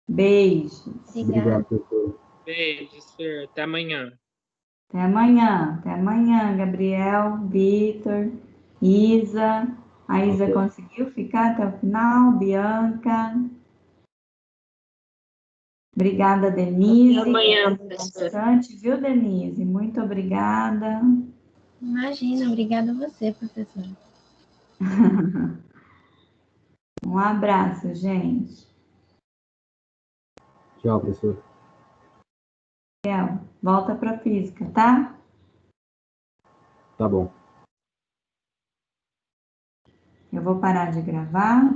Beijos. Obrigada. Obrigado, professor. Beijos, Fer. Até amanhã. Até amanhã. Até amanhã, Gabriel, Vitor, Isa. A Isa Ok. conseguiu ficar até o final? Bianca. Obrigada, Denise. Até amanhã, Contribuiu professora. bastante, viu, Denise? Muito obrigada. Imagina, obrigada a você, professora. Um abraço, gente. Tchau, professor. Volta para física, tá? Tá bom. Eu vou parar de gravar.